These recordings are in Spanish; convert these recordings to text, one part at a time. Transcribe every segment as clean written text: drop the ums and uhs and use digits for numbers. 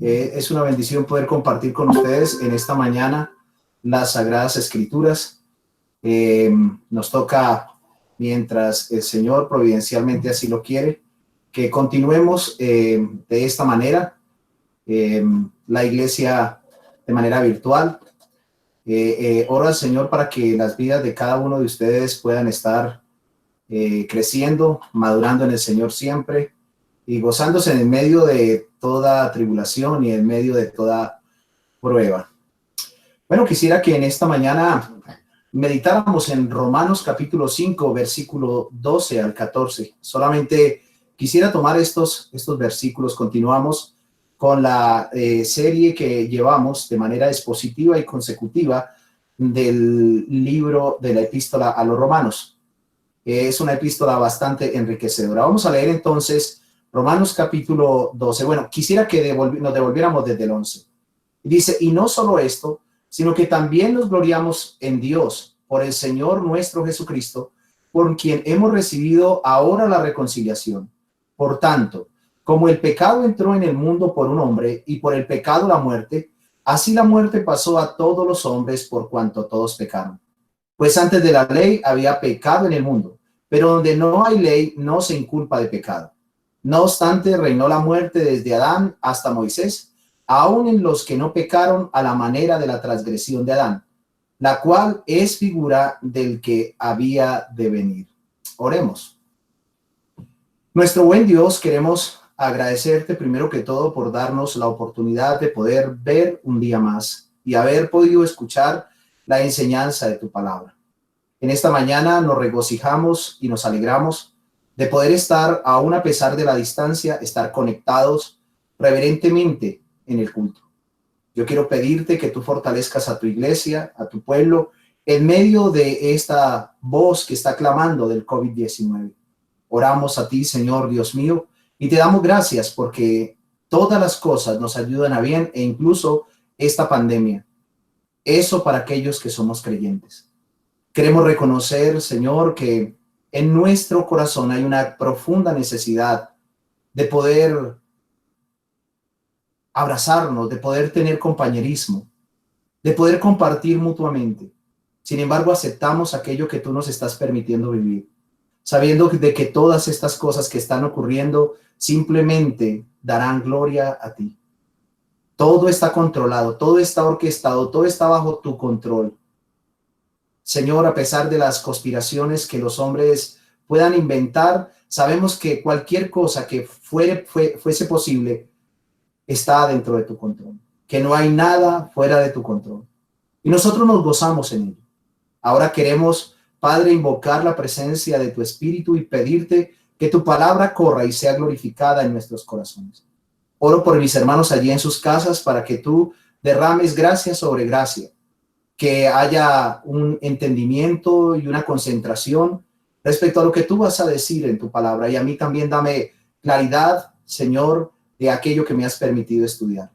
Es una bendición poder compartir con ustedes en esta mañana las Sagradas Escrituras. Nos toca, mientras el Señor providencialmente así lo quiere, que continuemos de esta manera, la iglesia de manera virtual. Oro al Señor para que las vidas de cada uno de ustedes puedan estar creciendo, madurando en el Señor siempre y gozándose en medio de toda tribulación y en medio de toda prueba. Bueno, quisiera que en esta mañana meditáramos en Romanos capítulo 5, versículo 12 al 14. Solamente quisiera tomar estos versículos. Continuamos con la serie que llevamos de manera expositiva y consecutiva del libro de la epístola a los Romanos. Es una epístola bastante enriquecedora. Vamos a leer entonces Romanos capítulo 12. Bueno, quisiera que nos devolviéramos desde el 11. Dice, y no solo esto, sino que también nos gloriamos en Dios por el Señor nuestro Jesucristo, por quien hemos recibido ahora la reconciliación. Por tanto, como el pecado entró en el mundo por un hombre y por el pecado la muerte, así la muerte pasó a todos los hombres por cuanto todos pecaron. Pues antes de la ley había pecado en el mundo, pero donde no hay ley no se inculpa de pecado. No obstante, reinó la muerte desde Adán hasta Moisés, aun en los que no pecaron a la manera de la transgresión de Adán, la cual es figura del que había de venir. Oremos. Nuestro buen Dios, queremos agradecerte primero que todo por darnos la oportunidad de poder ver un día más y haber podido escuchar la enseñanza de tu palabra. En esta mañana nos regocijamos y nos alegramos de poder estar, aún a pesar de la distancia, estar conectados reverentemente en el culto. Yo quiero pedirte que tú fortalezcas a tu iglesia, a tu pueblo, en medio de esta voz que está clamando del COVID-19. Oramos a ti, Señor Dios mío, y te damos gracias porque todas las cosas nos ayudan a bien, e incluso esta pandemia. Eso para aquellos que somos creyentes. Queremos reconocer, Señor, que en nuestro corazón hay una profunda necesidad de poder abrazarnos, de poder tener compañerismo, de poder compartir mutuamente. Sin embargo, aceptamos aquello que tú nos estás permitiendo vivir, sabiendo de que todas estas cosas que están ocurriendo simplemente darán gloria a ti. Todo está controlado, todo está orquestado, todo está bajo tu control. Señor, a pesar de las conspiraciones que los hombres puedan inventar, sabemos que cualquier cosa que fuese posible está dentro de tu control, que no hay nada fuera de tu control. Y nosotros nos gozamos en ello. Ahora queremos, Padre, invocar la presencia de tu Espíritu y pedirte que tu palabra corra y sea glorificada en nuestros corazones. Oro por mis hermanos allí en sus casas para que tú derrames gracia sobre gracia, que haya un entendimiento y una concentración respecto a lo que tú vas a decir en tu palabra. Y a mí también dame claridad, Señor, de aquello que me has permitido estudiar.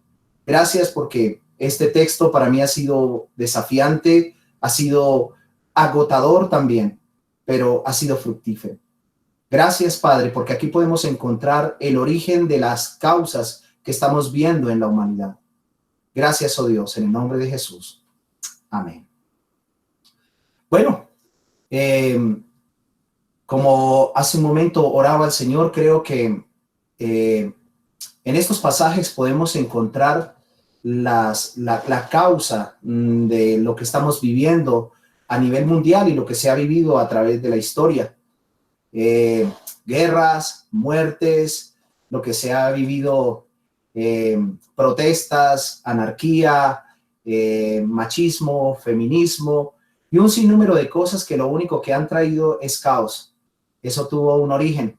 Gracias porque este texto para mí ha sido desafiante, ha sido agotador también, pero ha sido fructífero. Gracias, Padre, porque aquí podemos encontrar el origen de las causas que estamos viendo en la humanidad. Gracias, oh Dios, en el nombre de Jesús. Amén. Bueno, como hace un momento oraba al Señor, creo que en estos pasajes podemos encontrar la causa de lo que estamos viviendo a nivel mundial y lo que se ha vivido a través de la historia. Guerras, muertes, lo que se ha vivido, protestas, anarquía, machismo, feminismo y un sinnúmero de cosas que lo único que han traído es caos. Eso tuvo un origen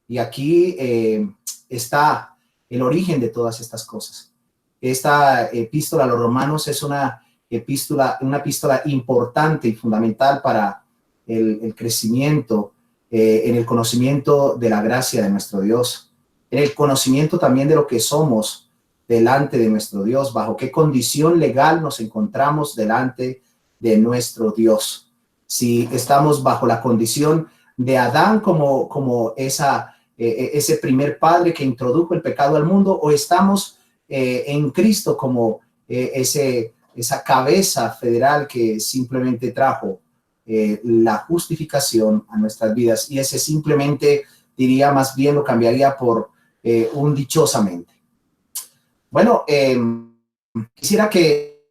y aquí está el origen de todas estas cosas. Esta epístola a los Romanos es una epístola importante y fundamental para el crecimiento en el conocimiento de la gracia de nuestro Dios, en el conocimiento también de lo que somos delante de nuestro Dios, bajo qué condición legal nos encontramos delante de nuestro Dios. Si estamos bajo la condición de Adán como ese primer padre que introdujo el pecado al mundo, o estamos en Cristo como esa cabeza federal que simplemente trajo la justificación a nuestras vidas, y ese simplemente diría, más bien lo cambiaría por un dichosamente. Bueno, quisiera que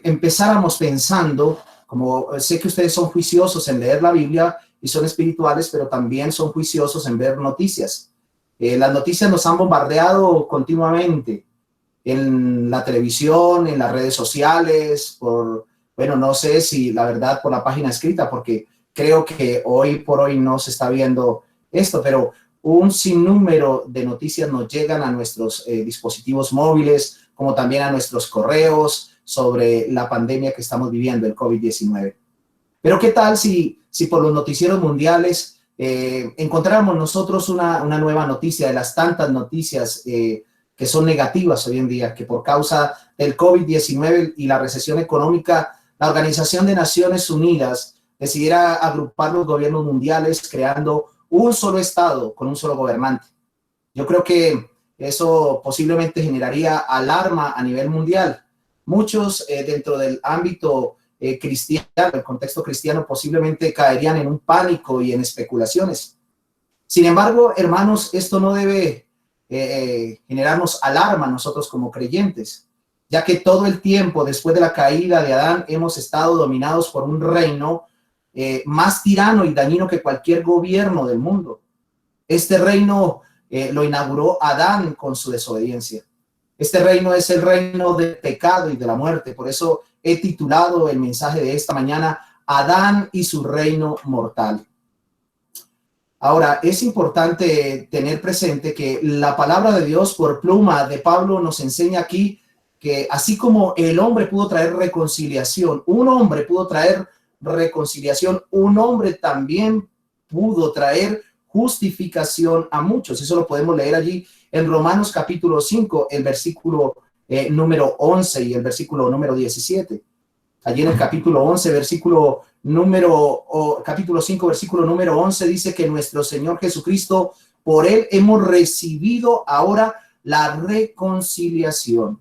empezáramos pensando, como sé que ustedes son juiciosos en leer la Biblia y son espirituales, pero también son juiciosos en ver noticias. Las noticias nos han bombardeado continuamente en la televisión, en las redes sociales, bueno, no sé si la verdad por la página escrita, porque creo que hoy por hoy no se está viendo esto, pero un sinnúmero de noticias nos llegan a nuestros dispositivos móviles, como también a nuestros correos sobre la pandemia que estamos viviendo, el COVID-19. Pero ¿qué tal si por los noticieros mundiales encontráramos nosotros una nueva noticia de las tantas noticias que son negativas hoy en día, que por causa del COVID-19 y la recesión económica, la Organización de Naciones Unidas decidiera agrupar los gobiernos mundiales creando un solo estado con un solo gobernante? Yo creo que eso posiblemente generaría alarma a nivel mundial. Muchos dentro del ámbito cristiano, el contexto cristiano, posiblemente caerían en un pánico y en especulaciones. Sin embargo, hermanos, esto no debe generarnos alarma a nosotros como creyentes, ya que todo el tiempo después de la caída de Adán hemos estado dominados por un reino más tirano y dañino que cualquier gobierno del mundo. Este reino lo inauguró Adán con su desobediencia. Este reino es el reino del pecado y de la muerte. Por eso he titulado el mensaje de esta mañana, Adán y su reino mortal. Ahora, es importante tener presente que la palabra de Dios por pluma de Pablo nos enseña aquí que así como el hombre pudo traer reconciliación, un hombre pudo traer reconciliación, un hombre también pudo traer justificación a muchos. Eso lo podemos leer allí en Romanos capítulo 5, el versículo número 11 y el versículo número 17. Allí en el capítulo 11, capítulo 5, versículo número 11, dice que nuestro Señor Jesucristo, por él hemos recibido ahora la reconciliación.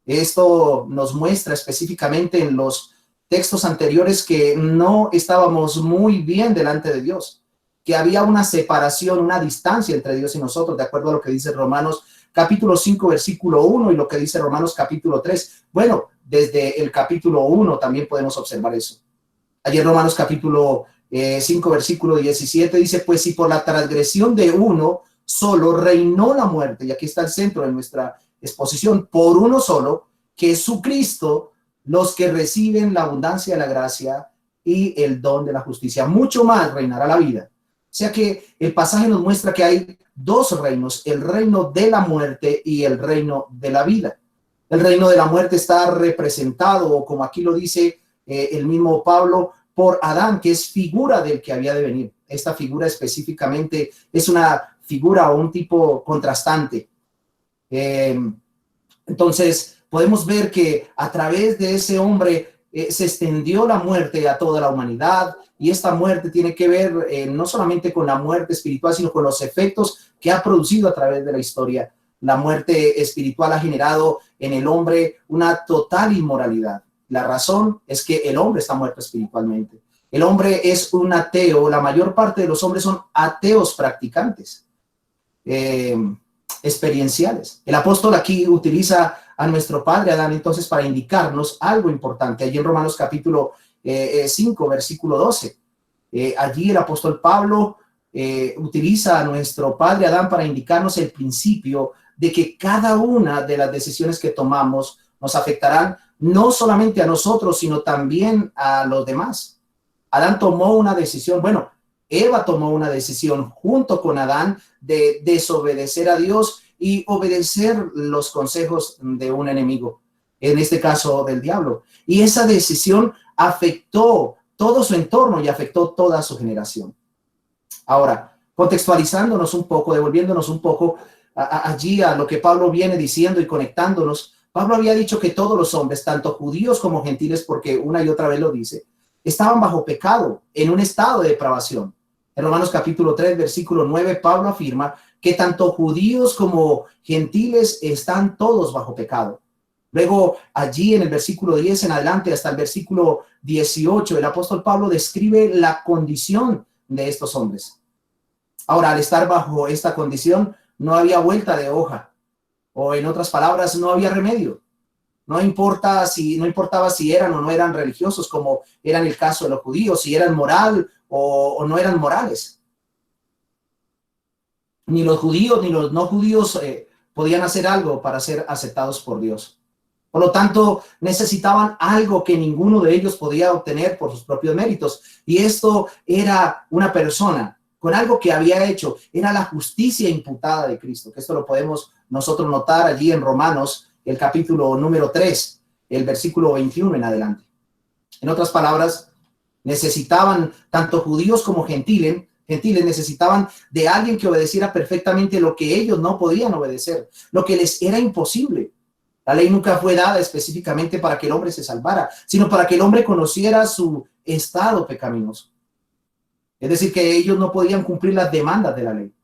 Esto nos muestra específicamente en los textos anteriores que no estábamos muy bien delante de Dios, que había una separación, una distancia entre Dios y nosotros, de acuerdo a lo que dice Romanos capítulo 5, versículo 1 y lo que dice Romanos capítulo 3. Bueno, desde el capítulo 1 también podemos observar eso. Allí en Romanos capítulo 5, versículo 17 dice, pues si por la transgresión de uno solo reinó la muerte, y aquí está el centro de nuestra exposición, por uno solo, Jesucristo, los que reciben la abundancia de la gracia y el don de la justicia, mucho más reinará la vida. O sea que el pasaje nos muestra que hay dos reinos, el reino de la muerte y el reino de la vida. El reino de la muerte está representado, o como aquí lo dice el mismo Pablo, por Adán, que es figura del que había de venir. Esta figura específicamente es una figura o un tipo contrastante. Entonces, podemos ver que a través de ese hombre se extendió la muerte a toda la humanidad, y esta muerte tiene que ver no solamente con la muerte espiritual, sino con los efectos que ha producido a través de la historia. La muerte espiritual ha generado en el hombre una total inmoralidad. La razón es que el hombre está muerto espiritualmente. El hombre es un ateo. La mayor parte de los hombres son ateos practicantes, experienciales. El apóstol aquí utiliza a nuestro padre Adán entonces para indicarnos algo importante. Allí en Romanos capítulo 5, versículo 12. Allí el apóstol Pablo utiliza a nuestro padre Adán para indicarnos el principio de que cada una de las decisiones que tomamos nos afectarán no solamente a nosotros, sino también a los demás. Adán tomó una decisión, bueno, Eva tomó una decisión junto con Adán de desobedecer a Dios y obedecer los consejos de un enemigo, en este caso del diablo. Y esa decisión afectó todo su entorno y afectó toda su generación. Ahora, contextualizándonos un poco, devolviéndonos un poco allí a lo que Pablo viene diciendo y conectándonos, Pablo había dicho que todos los hombres, tanto judíos como gentiles, porque una y otra vez lo dice, estaban bajo pecado, en un estado de depravación. En Romanos capítulo 3, versículo 9, Pablo afirma, que tanto judíos como gentiles están todos bajo pecado. Luego, allí en el versículo 10 en adelante hasta el versículo 18, el apóstol Pablo describe la condición de estos hombres. Ahora, al estar bajo esta condición, no había vuelta de hoja, o en otras palabras, no había remedio. No importaba si eran o no eran religiosos, como era en el caso de los judíos, si eran moral o no eran morales. Ni los judíos ni los no judíos podían hacer algo para ser aceptados por Dios. Por lo tanto, necesitaban algo que ninguno de ellos podía obtener por sus propios méritos. Y esto era una persona con algo que había hecho. Era la justicia imputada de Cristo. Que esto lo podemos nosotros notar allí en Romanos, el capítulo número 3, el versículo 21 en adelante. En otras palabras, necesitaban, tanto judíos como gentiles necesitaban de alguien que obedeciera perfectamente lo que ellos no podían obedecer, lo que les era imposible. La ley nunca fue dada específicamente para que el hombre se salvara, sino para que el hombre conociera su estado pecaminoso. Es decir, que ellos no podían cumplir las demandas de la ley.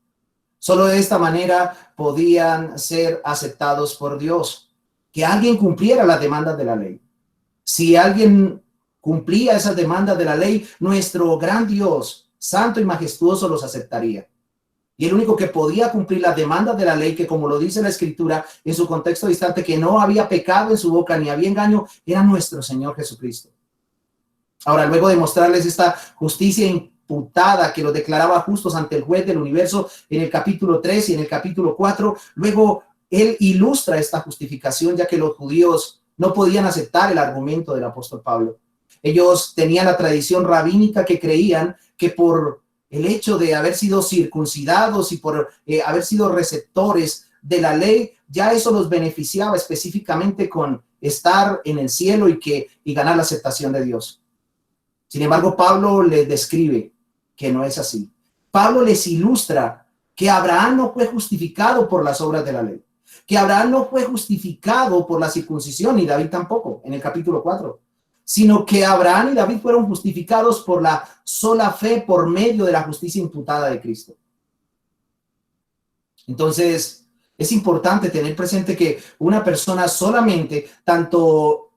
Solo de esta manera podían ser aceptados por Dios, que alguien cumpliera las demandas de la ley. Si alguien cumplía esas demandas de la ley, nuestro gran Dios, santo y majestuoso, los aceptaría. Y el único que podía cumplir las demandas de la ley, que como lo dice la Escritura en su contexto distante, que no había pecado en su boca ni había engaño, era nuestro Señor Jesucristo. Ahora, luego de mostrarles esta justicia imputada que los declaraba justos ante el juez del universo en el capítulo 3 y en el capítulo 4, luego él ilustra esta justificación, ya que los judíos no podían aceptar el argumento del apóstol Pablo. Ellos tenían la tradición rabínica que creían que por el hecho de haber sido circuncidados y por haber sido receptores de la ley, ya eso los beneficiaba específicamente con estar en el cielo y ganar la aceptación de Dios. Sin embargo, Pablo les describe que no es así. Pablo les ilustra que Abraham no fue justificado por las obras de la ley, que Abraham no fue justificado por la circuncisión y David tampoco, en el capítulo 4. Sino que Abraham y David fueron justificados por la sola fe por medio de la justicia imputada de Cristo. Entonces, es importante tener presente que una persona solamente, tanto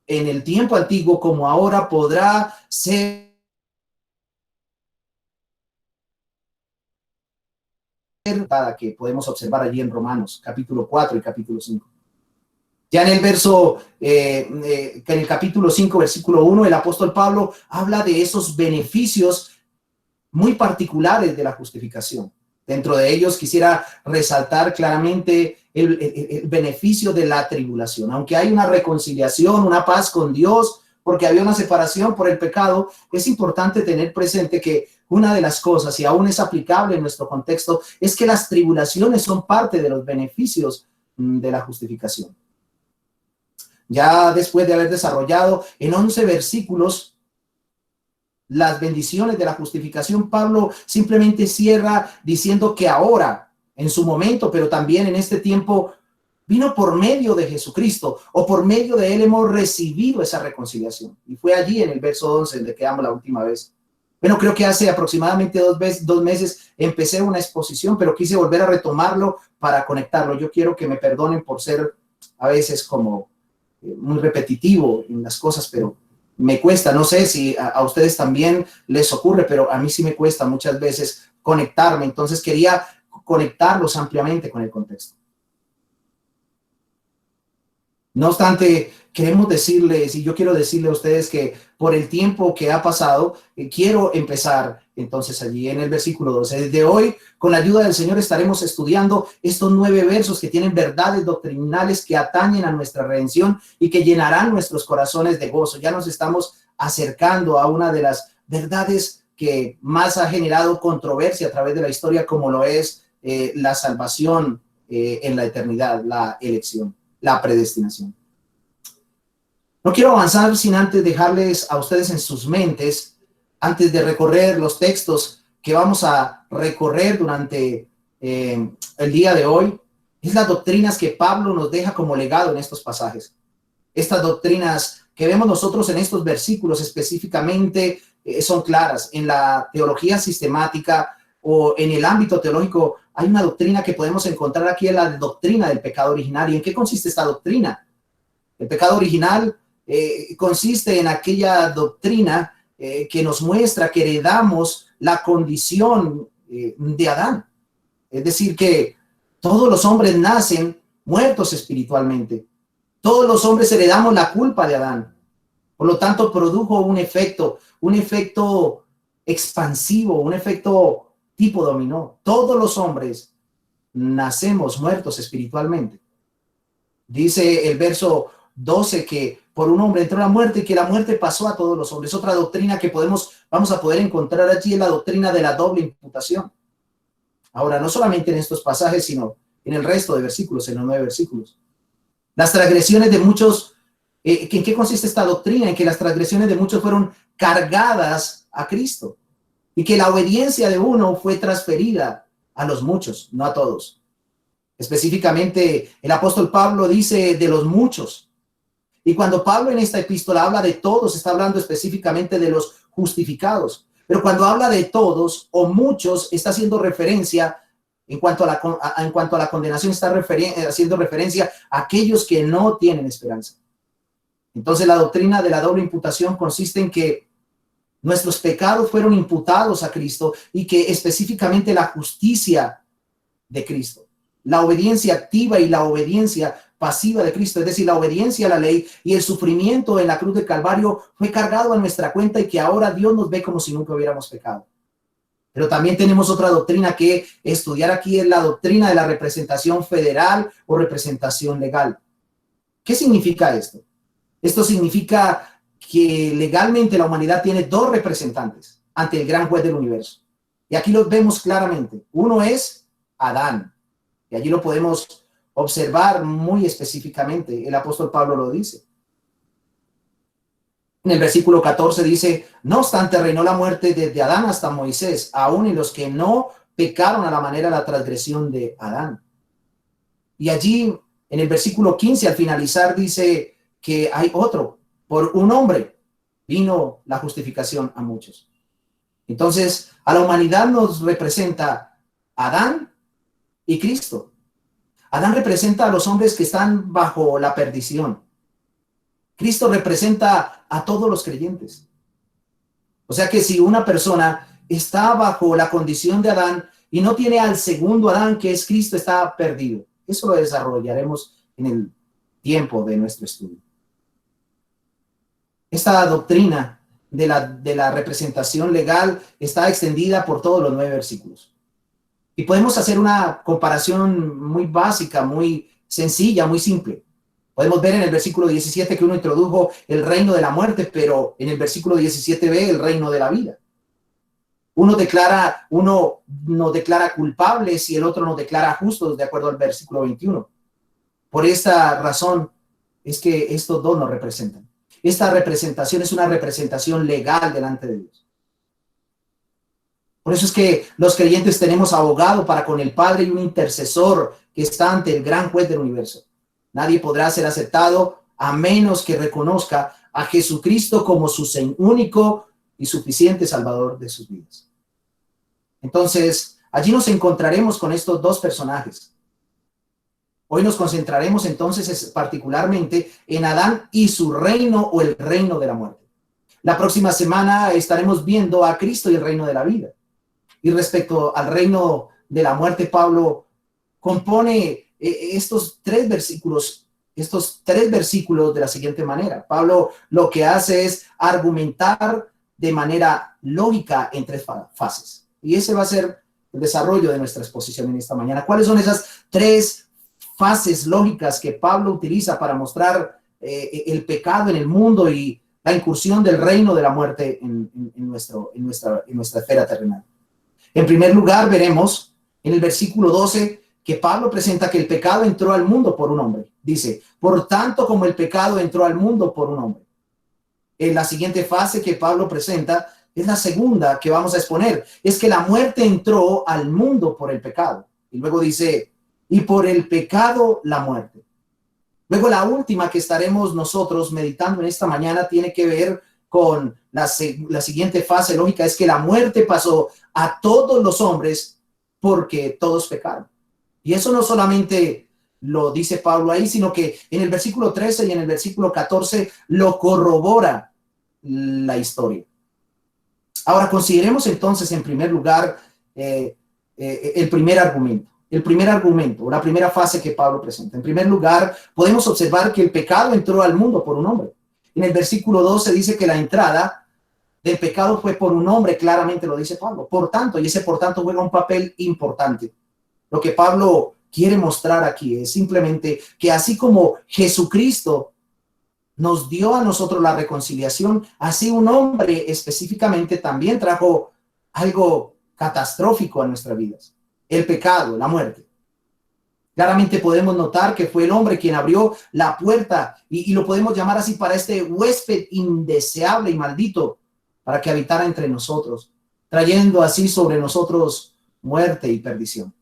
en el tiempo antiguo como ahora, podrá ser que podemos observar allí en Romanos, capítulo 4 y capítulo 5. Ya en el que en el capítulo 5, versículo 1, el apóstol Pablo habla de esos beneficios muy particulares de la justificación. Dentro de ellos quisiera resaltar claramente el beneficio de la tribulación. Aunque hay una reconciliación, una paz con Dios, porque había una separación por el pecado, es importante tener presente que una de las cosas, y aún es aplicable en nuestro contexto, es que las tribulaciones son parte de los beneficios de la justificación. Ya después de haber desarrollado en 11 versículos las bendiciones de la justificación, Pablo simplemente cierra diciendo que ahora, en su momento, pero también en este tiempo, vino por medio de Jesucristo, o por medio de él hemos recibido esa reconciliación. Y fue allí en el verso 11 en el que quedamos la última vez. Bueno, creo que hace aproximadamente dos meses empecé una exposición, pero quise volver a retomarlo para conectarlo. Yo quiero que me perdonen por ser a veces como muy repetitivo en las cosas, pero me cuesta, no sé si a ustedes también les ocurre, pero a mí sí me cuesta muchas veces conectarme, entonces quería conectarlos ampliamente con el contexto. No obstante, queremos decirles, y yo quiero decirle a ustedes que por el tiempo que ha pasado, quiero empezar entonces allí en el versículo 12. Desde hoy, con la ayuda del Señor, estaremos estudiando estos 9 versos que tienen verdades doctrinales que atañen a nuestra redención y que llenarán nuestros corazones de gozo. Ya nos estamos acercando a una de las verdades que más ha generado controversia a través de la historia, como lo es la salvación en la eternidad, la elección, la predestinación. No quiero avanzar sin antes dejarles a ustedes en sus mentes, antes de recorrer los textos que vamos a recorrer durante el día de hoy, es las doctrinas que Pablo nos deja como legado en estos pasajes. Estas doctrinas que vemos nosotros en estos versículos específicamente son claras. En la teología sistemática o en el ámbito teológico hay una doctrina que podemos encontrar aquí, es la doctrina del pecado original. ¿Y en qué consiste esta doctrina? El pecado original consiste en aquella doctrina que nos muestra que heredamos la condición de Adán. Es decir, que todos los hombres nacen muertos espiritualmente. Todos los hombres heredamos la culpa de Adán. Por lo tanto, produjo un efecto expansivo, un efecto tipo dominó. Todos los hombres nacemos muertos espiritualmente. Dice el verso 12 que por un hombre entró la muerte y que la muerte pasó a todos los hombres. Otra doctrina que vamos a poder encontrar allí es la doctrina de la doble imputación. Ahora, no solamente en estos pasajes, sino en el resto de versículos, en los 9 versículos. Las transgresiones de muchos, ¿en qué consiste esta doctrina? En que las transgresiones de muchos fueron cargadas a Cristo y que la obediencia de uno fue transferida a los muchos, no a todos. Específicamente, el apóstol Pablo dice de los muchos. Y cuando Pablo en esta epístola habla de todos, está hablando específicamente de los justificados. Pero cuando habla de todos o muchos, está haciendo referencia, en cuanto a la condenación, está haciendo referencia a aquellos que no tienen esperanza. Entonces, la doctrina de la doble imputación consiste en que nuestros pecados fueron imputados a Cristo y que específicamente la justicia de Cristo, la obediencia activa y la obediencia pasiva de Cristo, es decir, la obediencia a la ley y el sufrimiento en la cruz del Calvario fue cargado a nuestra cuenta y que ahora Dios nos ve como si nunca hubiéramos pecado. Pero también tenemos otra doctrina que estudiar aquí, es la doctrina de la representación federal o representación legal. ¿Qué significa esto? Esto significa que legalmente la humanidad tiene dos representantes ante el gran juez del universo. Y aquí los vemos claramente. Uno es Adán, y allí lo podemos observar muy específicamente. El apóstol Pablo lo dice. En el versículo 14 dice, no obstante reinó la muerte desde Adán hasta Moisés, aún en los que no pecaron a la manera de la transgresión de Adán. Y allí en el versículo 15 al finalizar dice que hay otro, por un hombre vino la justificación a muchos. Entonces a la humanidad nos representa Adán y Cristo. Adán representa a los hombres que están bajo la perdición. Cristo representa a todos los creyentes. O sea que si una persona está bajo la condición de Adán y no tiene al segundo Adán, que es Cristo, está perdido. Eso lo desarrollaremos en el tiempo de nuestro estudio. Esta doctrina de la representación legal está extendida por todos los 9 versículos. Y podemos hacer una comparación muy básica, muy sencilla, muy simple. Podemos ver en el versículo 17 que uno introdujo el reino de la muerte, pero en el versículo 17b el reino de la vida. Uno nos declara culpables y el otro nos declara justos, de acuerdo al versículo 21. Por esta razón es que estos dos nos representan. Esta representación es una representación legal delante de Dios. Por eso es que los creyentes tenemos abogado para con el Padre y un intercesor que está ante el gran juez del universo. Nadie podrá ser aceptado a menos que reconozca a Jesucristo como su único y suficiente Salvador de sus vidas. Entonces, allí nos encontraremos con estos dos personajes. Hoy nos concentraremos entonces particularmente en Adán y su reino o el reino de la muerte. La próxima semana estaremos viendo a Cristo y el reino de la vida. Y respecto al reino de la muerte, Pablo compone estos tres versículos de la siguiente manera. Pablo lo que hace es argumentar de manera lógica en 3 fases. Y ese va a ser el desarrollo de nuestra exposición en esta mañana. ¿Cuáles son esas 3 fases lógicas que Pablo utiliza para mostrar el pecado en el mundo y la incursión del reino de la muerte en nuestra esfera terrenal? En primer lugar, veremos en el versículo 12 que Pablo presenta que el pecado entró al mundo por un hombre. Dice, por tanto como el pecado entró al mundo por un hombre. En la siguiente fase que Pablo presenta es la segunda que vamos a exponer. Es que la muerte entró al mundo por el pecado. Y luego dice, y por el pecado la muerte. Luego la última que estaremos nosotros meditando en esta mañana tiene que ver con la siguiente fase lógica, es que la muerte pasó a todos los hombres porque todos pecaron. Y eso no solamente lo dice Pablo ahí, sino que en el versículo 13 y en el versículo 14 lo corrobora la historia. Ahora consideremos entonces en primer lugar el primer argumento. El primer argumento, la primera fase que Pablo presenta. En primer lugar, podemos observar que el pecado entró al mundo por un hombre. En el versículo 12 dice que la entrada del pecado fue por un hombre, claramente lo dice Pablo. Por tanto, y ese por tanto juega un papel importante. Lo que Pablo quiere mostrar aquí es simplemente que así como Jesucristo nos dio a nosotros la reconciliación, así un hombre específicamente también trajo algo catastrófico a nuestras vidas: el pecado, la muerte. Claramente podemos notar que fue el hombre quien abrió la puerta, y lo podemos llamar así, para este huésped indeseable y maldito, para que habitara entre nosotros, trayendo así sobre nosotros muerte y perdición.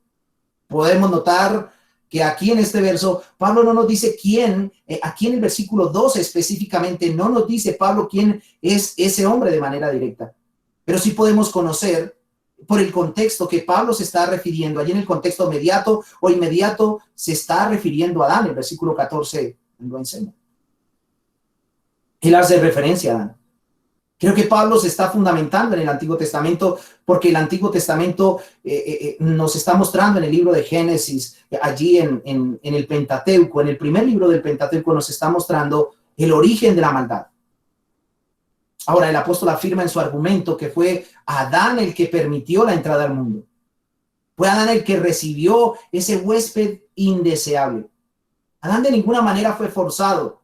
Podemos notar que aquí en este verso, Pablo no nos dice quién, aquí en el versículo 12 específicamente, no nos dice Pablo quién es ese hombre de manera directa, pero sí podemos conocer por el contexto que Pablo se está refiriendo. Allí en el contexto inmediato o inmediato se está refiriendo a Adán. El versículo 14 lo enseña. Él hace referencia a Adán. Creo que Pablo se está fundamentando en el Antiguo Testamento, porque el Antiguo Testamento nos está mostrando en el libro de Génesis, allí en el Pentateuco, en el primer libro del Pentateuco, nos está mostrando el origen de la maldad. Ahora, el apóstol afirma en su argumento que fue Adán el que permitió la entrada al mundo. Fue Adán el que recibió ese huésped indeseable. Adán de ninguna manera fue forzado.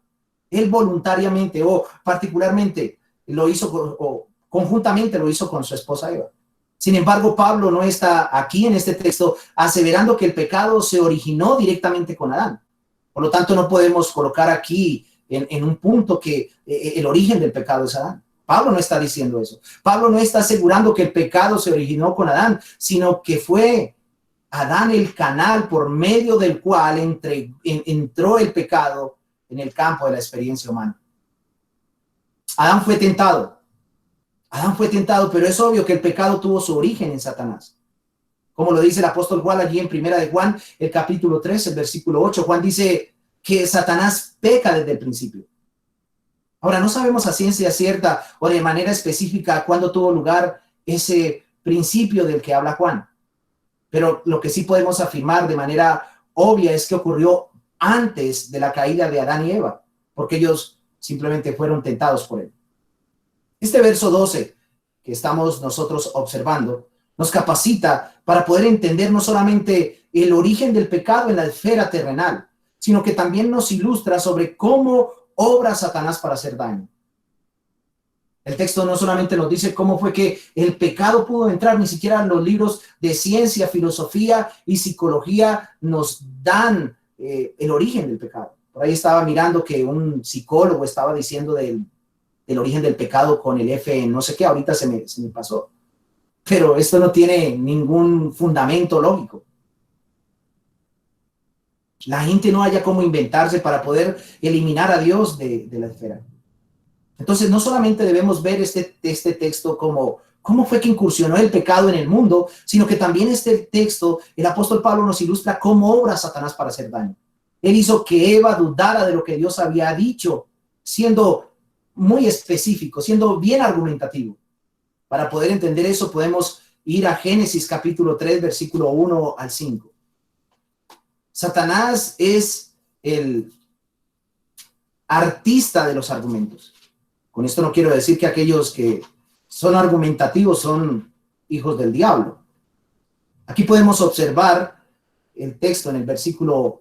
Él voluntariamente o particularmente lo hizo, o conjuntamente lo hizo con su esposa Eva. Sin embargo, Pablo no está aquí en este texto aseverando que el pecado se originó directamente con Adán. Por lo tanto, no podemos colocar aquí en un punto que el origen del pecado es Adán. Pablo no está diciendo eso. Pablo no está asegurando que el pecado se originó con Adán, sino que fue Adán el canal por medio del cual entró el pecado en el campo de la experiencia humana. Adán fue tentado, pero es obvio que el pecado tuvo su origen en Satanás. Como lo dice el apóstol Juan allí en primera de Juan, el capítulo 3, el versículo 8, Juan dice que Satanás peca desde el principio. Ahora, no sabemos a ciencia cierta o de manera específica cuándo tuvo lugar ese principio del que habla Juan, pero lo que sí podemos afirmar de manera obvia es que ocurrió antes de la caída de Adán y Eva, porque ellos simplemente fueron tentados por él. Este verso 12 que estamos nosotros observando nos capacita para poder entender no solamente el origen del pecado en la esfera terrenal, sino que también nos ilustra sobre cómo obra Satanás para hacer daño. El texto no solamente nos dice cómo fue que el pecado pudo entrar, ni siquiera los libros de ciencia, filosofía y psicología nos dan el origen del pecado. Por ahí estaba mirando que un psicólogo estaba diciendo del origen del pecado con el F en no sé qué, ahorita se me pasó. Pero esto no tiene ningún fundamento lógico. La gente no haya cómo inventarse para poder eliminar a Dios de la esfera. Entonces, no solamente debemos ver este texto como cómo fue que incursionó el pecado en el mundo, sino que también este texto, el apóstol Pablo nos ilustra cómo obra Satanás para hacer daño. Él hizo que Eva dudara de lo que Dios había dicho, siendo muy específico, siendo bien argumentativo. Para poder entender eso, podemos ir a Génesis capítulo 3, versículo 1 al 5. Satanás es el artista de los argumentos. Con esto no quiero decir que aquellos que son argumentativos son hijos del diablo. Aquí podemos observar el texto en el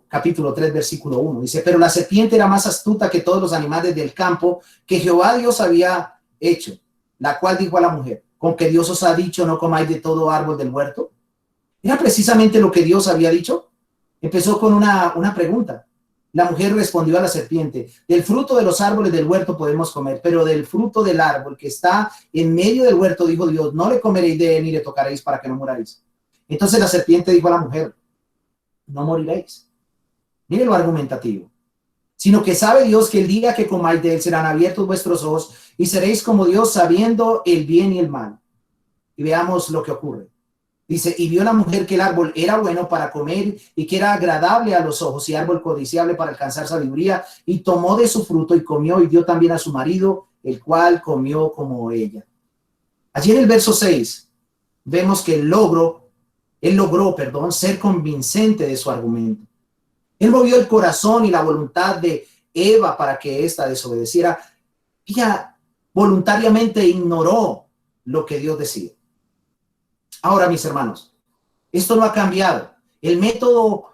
capítulo 3, versículo 1. Dice, pero la serpiente era más astuta que todos los animales del campo que Jehová Dios había hecho, la cual dijo a la mujer, ¿con que Dios os ha dicho no comáis de todo árbol del huerto? ¿Era precisamente lo que Dios había dicho? Empezó con una pregunta. La mujer respondió a la serpiente, del fruto de los árboles del huerto podemos comer, pero del fruto del árbol que está en medio del huerto, dijo Dios, no le comeréis de él ni le tocaréis para que no muraréis. Entonces la serpiente dijo a la mujer, no moriréis. Mire lo argumentativo. Sino que sabe Dios que el día que comáis de él serán abiertos vuestros ojos y seréis como Dios sabiendo el bien y el mal. Y veamos lo que ocurre. Dice, y vio la mujer que el árbol era bueno para comer y que era agradable a los ojos y árbol codiciable para alcanzar sabiduría, y tomó de su fruto y comió y dio también a su marido, el cual comió como ella. Allí en el verso 6 vemos que él logró, ser convincente de su argumento. Él movió el corazón y la voluntad de Eva para que ésta desobedeciera. Ella voluntariamente ignoró lo que Dios decía. Ahora, mis hermanos, esto no ha cambiado. El método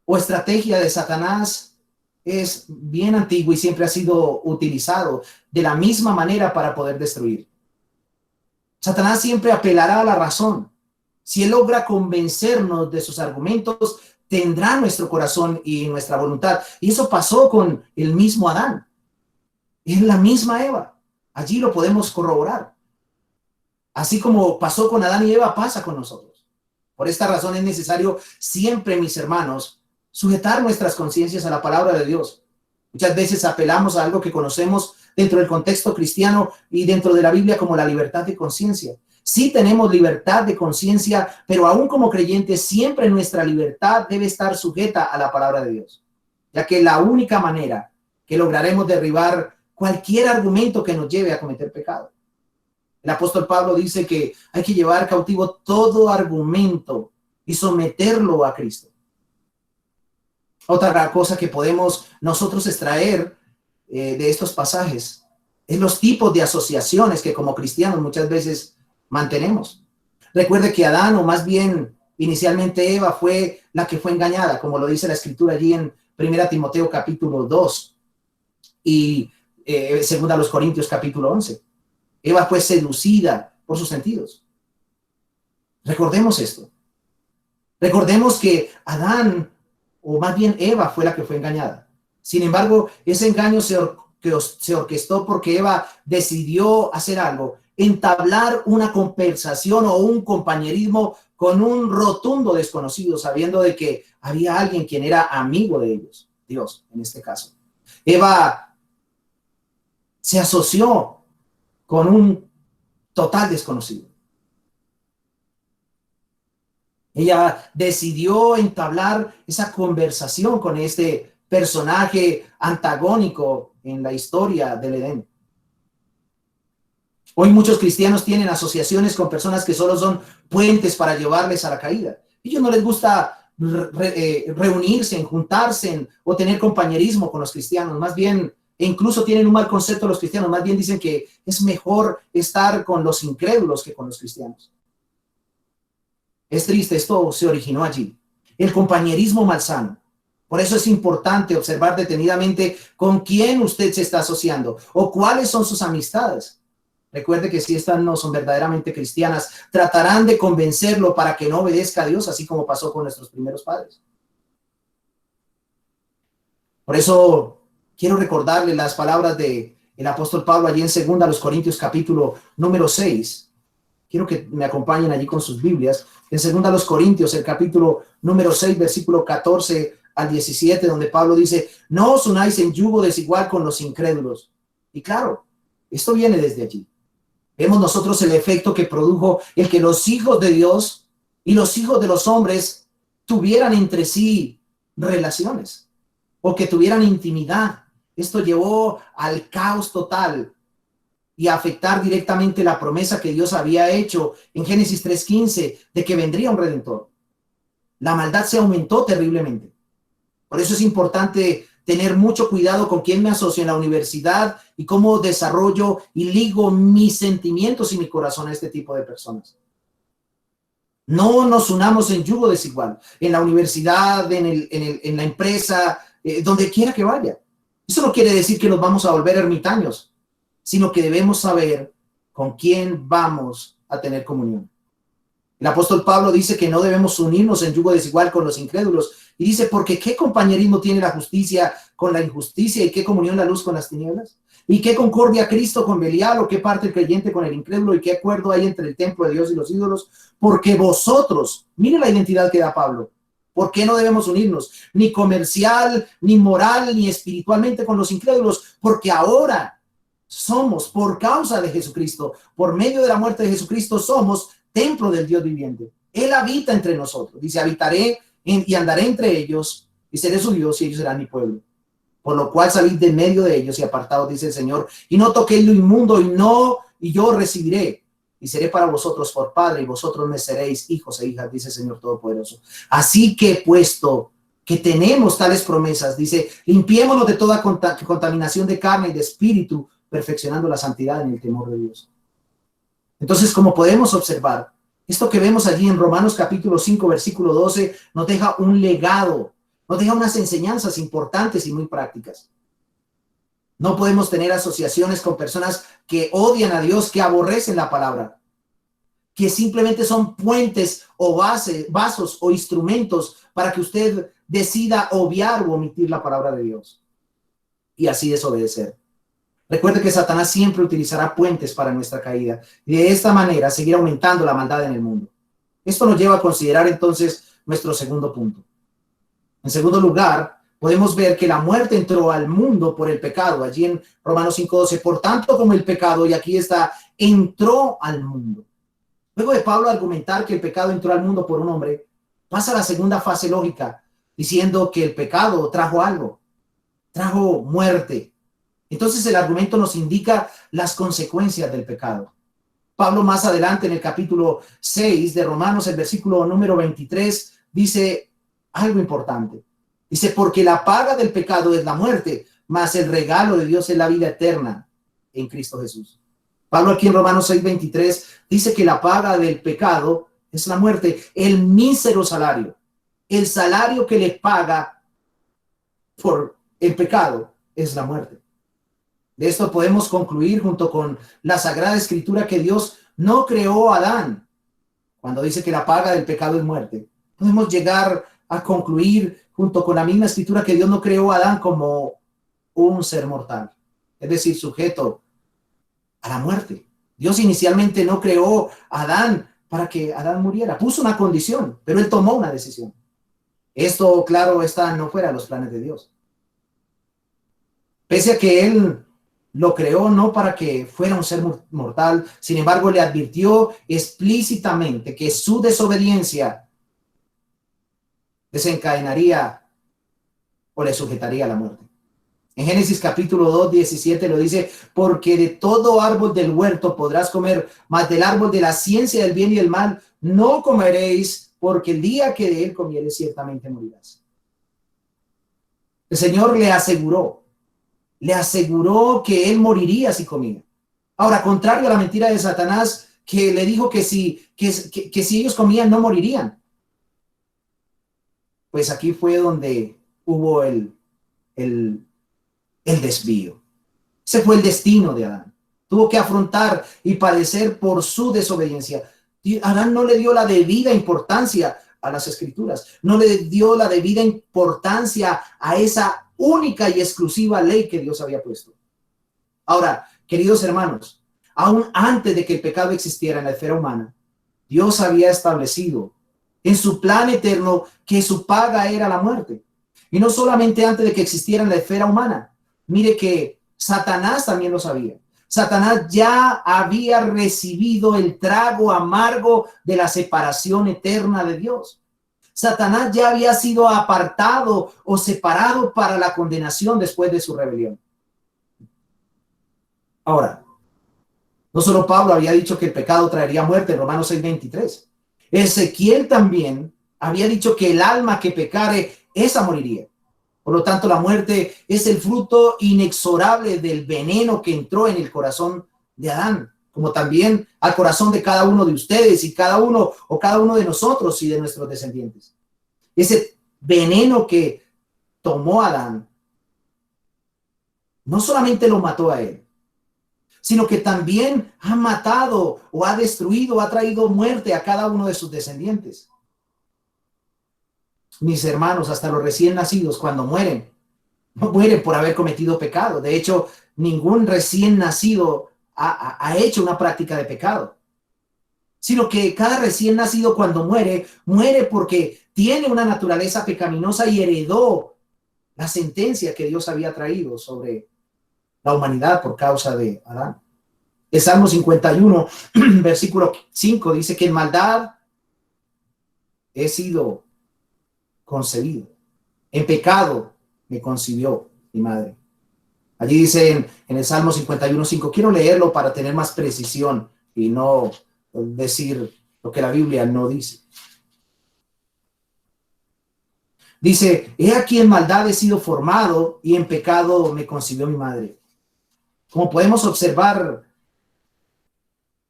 o estrategia de Satanás es bien antiguo y siempre ha sido utilizado de la misma manera para poder destruir. Satanás siempre apelará a la razón. Si él logra convencernos de sus argumentos, tendrá nuestro corazón y nuestra voluntad. Y eso pasó con el mismo Adán. Es la misma Eva. Allí lo podemos corroborar. Así como pasó con Adán y Eva, pasa con nosotros. Por esta razón es necesario siempre, mis hermanos, sujetar nuestras conciencias a la palabra de Dios. Muchas veces apelamos a algo que conocemos dentro del contexto cristiano y dentro de la Biblia como la libertad de conciencia. Sí tenemos libertad de conciencia, pero aún como creyentes siempre nuestra libertad debe estar sujeta a la palabra de Dios, ya que la única manera que lograremos derribar cualquier argumento que nos lleve a cometer pecado. El apóstol Pablo dice que hay que llevar cautivo todo argumento y someterlo a Cristo. Otra cosa que podemos nosotros extraer de estos pasajes es los tipos de asociaciones que como cristianos muchas veces mantenemos. Recuerde que Adán, o más bien inicialmente Eva, fue la que fue engañada, como lo dice la escritura allí en 1 Timoteo capítulo 2 y 2 Corintios capítulo 11. Eva fue seducida por sus sentidos. Recordemos esto. Recordemos que Adán, o más bien Eva, fue la que fue engañada. Sin embargo, ese engaño se orquestó porque Eva decidió hacer algo, entablar una conversación o un compañerismo con un rotundo desconocido, sabiendo de que había alguien quien era amigo de ellos, Dios en este caso. Eva se asoció con un total desconocido. Ella decidió entablar esa conversación con este personaje antagónico en la historia del Edén. Hoy muchos cristianos tienen asociaciones con personas que solo son puentes para llevarles a la caída. A ellos no les gusta reunirse, juntarse o tener compañerismo con los cristianos. Más bien, e incluso tienen un mal concepto de los cristianos. Más bien dicen que es mejor estar con los incrédulos que con los cristianos. Es triste, esto se originó allí. El compañerismo malsano. Por eso es importante observar detenidamente con quién usted se está asociando o cuáles son sus amistades. Recuerde que si estas no son verdaderamente cristianas, tratarán de convencerlo para que no obedezca a Dios, así como pasó con nuestros primeros padres. Por eso quiero recordarle las palabras del apóstol Pablo allí en 2 Corintios capítulo número 6. Quiero que me acompañen allí con sus Biblias. En 2 Corintios, el capítulo número 6, versículo 14 al 17, donde Pablo dice, no os unáis en yugo desigual con los incrédulos. Y claro, esto viene desde allí. Vemos nosotros el efecto que produjo el que los hijos de Dios y los hijos de los hombres tuvieran entre sí relaciones o que tuvieran intimidad. Esto llevó al caos total y a afectar directamente la promesa que Dios había hecho en Génesis 3:15 de que vendría un redentor. La maldad se aumentó terriblemente. Por eso es importante tener mucho cuidado con quién me asocio en la universidad y cómo desarrollo y ligo mis sentimientos y mi corazón a este tipo de personas. No nos unamos en yugo desigual, en la universidad, en la empresa, donde quiera que vaya. Eso no quiere decir que nos vamos a volver ermitaños, sino que debemos saber con quién vamos a tener comunión. El apóstol Pablo dice que no debemos unirnos en yugo desigual con los incrédulos. Y dice, porque ¿qué compañerismo tiene la justicia con la injusticia? ¿Y qué comunión la luz con las tinieblas? ¿Y qué concordia Cristo con Belial? ¿O qué parte el creyente con el incrédulo? ¿Y qué acuerdo hay entre el templo de Dios y los ídolos? Porque vosotros, mire la identidad que da Pablo. ¿Por qué no debemos unirnos? Ni comercial, ni moral, ni espiritualmente con los incrédulos. Porque ahora somos, por causa de Jesucristo, por medio de la muerte de Jesucristo, somos templo del Dios viviente. Él habita entre nosotros. Dice, y andaré entre ellos y seré su Dios y ellos serán mi pueblo. Por lo cual salid de medio de ellos y apartados, dice el Señor, y no toquéis lo inmundo, y yo recibiré y seré para vosotros por padre, y vosotros me seréis hijos e hijas, dice el Señor Todopoderoso. Así que, puesto que tenemos tales promesas, dice, limpiémonos de toda contaminación de carne y de espíritu, perfeccionando la santidad en el temor de Dios. Entonces, como podemos observar, esto que vemos allí en Romanos capítulo 5, versículo 12, nos deja un legado, nos deja unas enseñanzas importantes y muy prácticas. No podemos tener asociaciones con personas que odian a Dios, que aborrecen la palabra, que simplemente son puentes o vasos o instrumentos para que usted decida obviar o omitir la palabra de Dios y así desobedecer. Recuerde que Satanás siempre utilizará puentes para nuestra caída y de esta manera seguir aumentando la maldad en el mundo. Esto nos lleva a considerar entonces nuestro segundo punto. En segundo lugar, podemos ver que la muerte entró al mundo por el pecado. Allí en Romanos 5:12, por tanto como el pecado, y aquí está, entró al mundo. Luego de Pablo argumentar que el pecado entró al mundo por un hombre, pasa a la segunda fase lógica, diciendo que el pecado trajo algo, trajo muerte. Entonces el argumento nos indica las consecuencias del pecado. Pablo más adelante en el capítulo 6 de Romanos, el versículo número 23, dice algo importante. Dice, porque la paga del pecado es la muerte, mas el regalo de Dios es la vida eterna en Cristo Jesús. Pablo aquí en Romanos 6:23 dice que la paga del pecado es la muerte, el mísero salario, el salario que le paga por el pecado es la muerte. De esto podemos concluir junto con la Sagrada Escritura que Dios no creó a Adán. Cuando dice que la paga del pecado es muerte, podemos llegar a concluir junto con la misma Escritura que Dios no creó a Adán como un ser mortal, es decir, sujeto a la muerte. Dios inicialmente no creó a Adán para que Adán muriera, puso una condición, pero él tomó una decisión. Esto, claro, no fuera de los planes de Dios. Pese a que él lo creó no para que fuera un ser mortal, sin embargo le advirtió explícitamente que su desobediencia desencadenaría o le sujetaría a la muerte. En Génesis capítulo 2, 17 lo dice, porque de todo árbol del huerto podrás comer, mas del árbol de la ciencia del bien y del mal no comeréis, porque el día que de él comieres ciertamente morirás. El Señor le aseguró que él moriría si comía. Ahora, contrario a la mentira de Satanás, que le dijo que si ellos comían no morirían. Pues aquí fue donde hubo el desvío. Ese fue el destino de Adán. Tuvo que afrontar y padecer por su desobediencia. Adán no le dio la debida importancia a las Escrituras, no le dio la debida importancia a esa única y exclusiva ley que Dios había puesto. Ahora, queridos hermanos, aún antes de que el pecado existiera en la esfera humana, Dios había establecido en su plan eterno que su paga era la muerte. Y no solamente antes de que existiera en la esfera humana. Mire que Satanás también lo sabía. Satanás ya había recibido el trago amargo de la separación eterna de Dios. Satanás ya había sido apartado o separado para la condenación después de su rebelión. Ahora, no solo Pablo había dicho que el pecado traería muerte en Romanos 6:23. Ezequiel también había dicho que el alma que pecare, esa moriría. Por lo tanto, la muerte es el fruto inexorable del veneno que entró en el corazón de Adán, como también al corazón de cada uno de ustedes y cada uno de nosotros y de nuestros descendientes. Ese veneno que tomó Adán no solamente lo mató a él, sino que también ha matado o ha destruido, ha traído muerte a cada uno de sus descendientes. Mis hermanos, hasta los recién nacidos, cuando mueren, no mueren por haber cometido pecado. De hecho, ningún recién nacido ha hecho una práctica de pecado, sino que cada recién nacido cuando muere porque tiene una naturaleza pecaminosa y heredó la sentencia que Dios había traído sobre la humanidad por causa de Adán. El Salmo 51, versículo 5, dice que en maldad he sido concebido. En pecado me concibió mi madre. Allí dice en el Salmo 51:5, quiero leerlo para tener más precisión y no decir lo que la Biblia no dice. Dice, he aquí en maldad he sido formado y en pecado me concibió mi madre. Como podemos observar,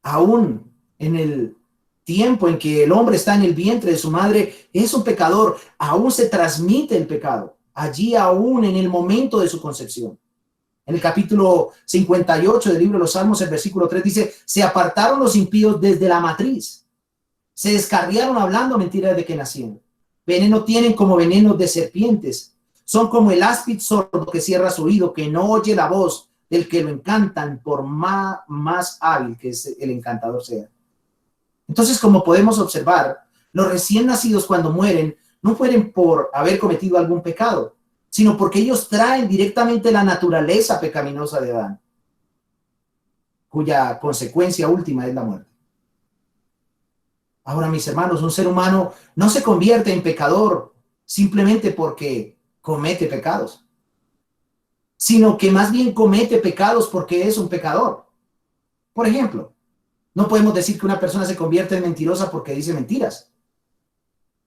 aún en el tiempo en que el hombre está en el vientre de su madre, es un pecador, aún se transmite el pecado, allí aún en el momento de su concepción. En el capítulo 58 del libro de los Salmos, el versículo 3 dice, se apartaron los impíos desde la matriz, se descarriaron hablando mentiras de que nacieron. Veneno tienen como veneno de serpientes, son como el áspid sordo que cierra su oído, que no oye la voz del que lo encantan, por más hábil que el encantador sea. Entonces, como podemos observar, los recién nacidos cuando mueren, no mueren por haber cometido algún pecado, sino porque ellos traen directamente la naturaleza pecaminosa de Adán, cuya consecuencia última es la muerte. Ahora, mis hermanos, un ser humano no se convierte en pecador simplemente porque comete pecados, sino que más bien comete pecados porque es un pecador. Por ejemplo, no podemos decir que una persona se convierte en mentirosa porque dice mentiras,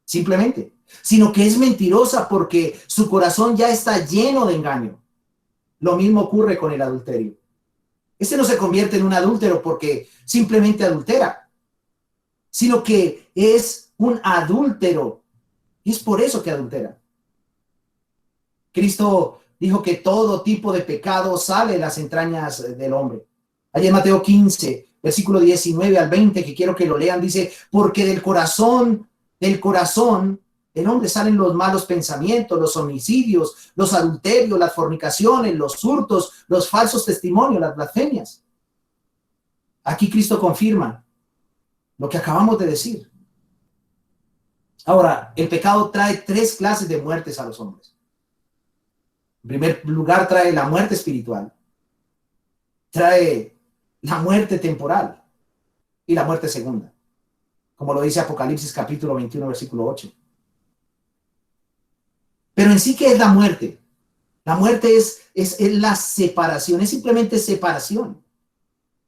simplemente, sino que es mentirosa porque su corazón ya está lleno de engaño. Lo mismo ocurre con el adulterio. Este no se convierte en un adúltero porque simplemente adultera, sino que es un adúltero y es por eso que adultera. Cristo dijo que todo tipo de pecado sale de las entrañas del hombre. Allí en Mateo 15, versículo 19 al 20, que quiero que lo lean, dice, porque del corazón del hombre salen los malos pensamientos, los homicidios, los adulterios, las fornicaciones, los hurtos, los falsos testimonios, las blasfemias. Aquí Cristo confirma lo que acabamos de decir. Ahora, el pecado trae 3 clases de muertes a los hombres. En primer lugar, trae la muerte espiritual, trae la muerte temporal y la muerte segunda, como lo dice Apocalipsis capítulo 21, versículo 8. Pero en sí, ¿qué es la muerte? La muerte es la separación, es simplemente separación.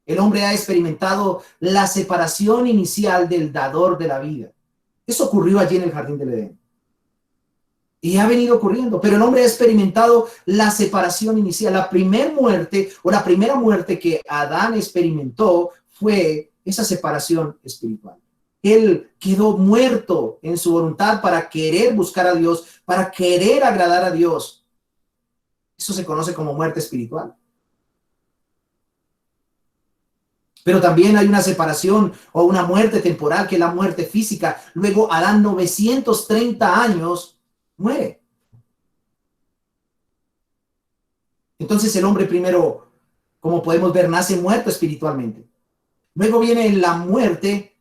El hombre ha experimentado la separación inicial del dador de la vida. Eso ocurrió allí en el jardín del Edén. Y ha venido ocurriendo, pero el hombre ha experimentado la separación inicial. La primera muerte que Adán experimentó fue esa separación espiritual. Él quedó muerto en su voluntad para querer buscar a Dios, para querer agradar a Dios. Eso se conoce como muerte espiritual. Pero también hay una separación o una muerte temporal, que es la muerte física. Luego Adán, 930 años, muere. Entonces el hombre primero, como podemos ver, nace muerto espiritualmente. Luego viene la muerte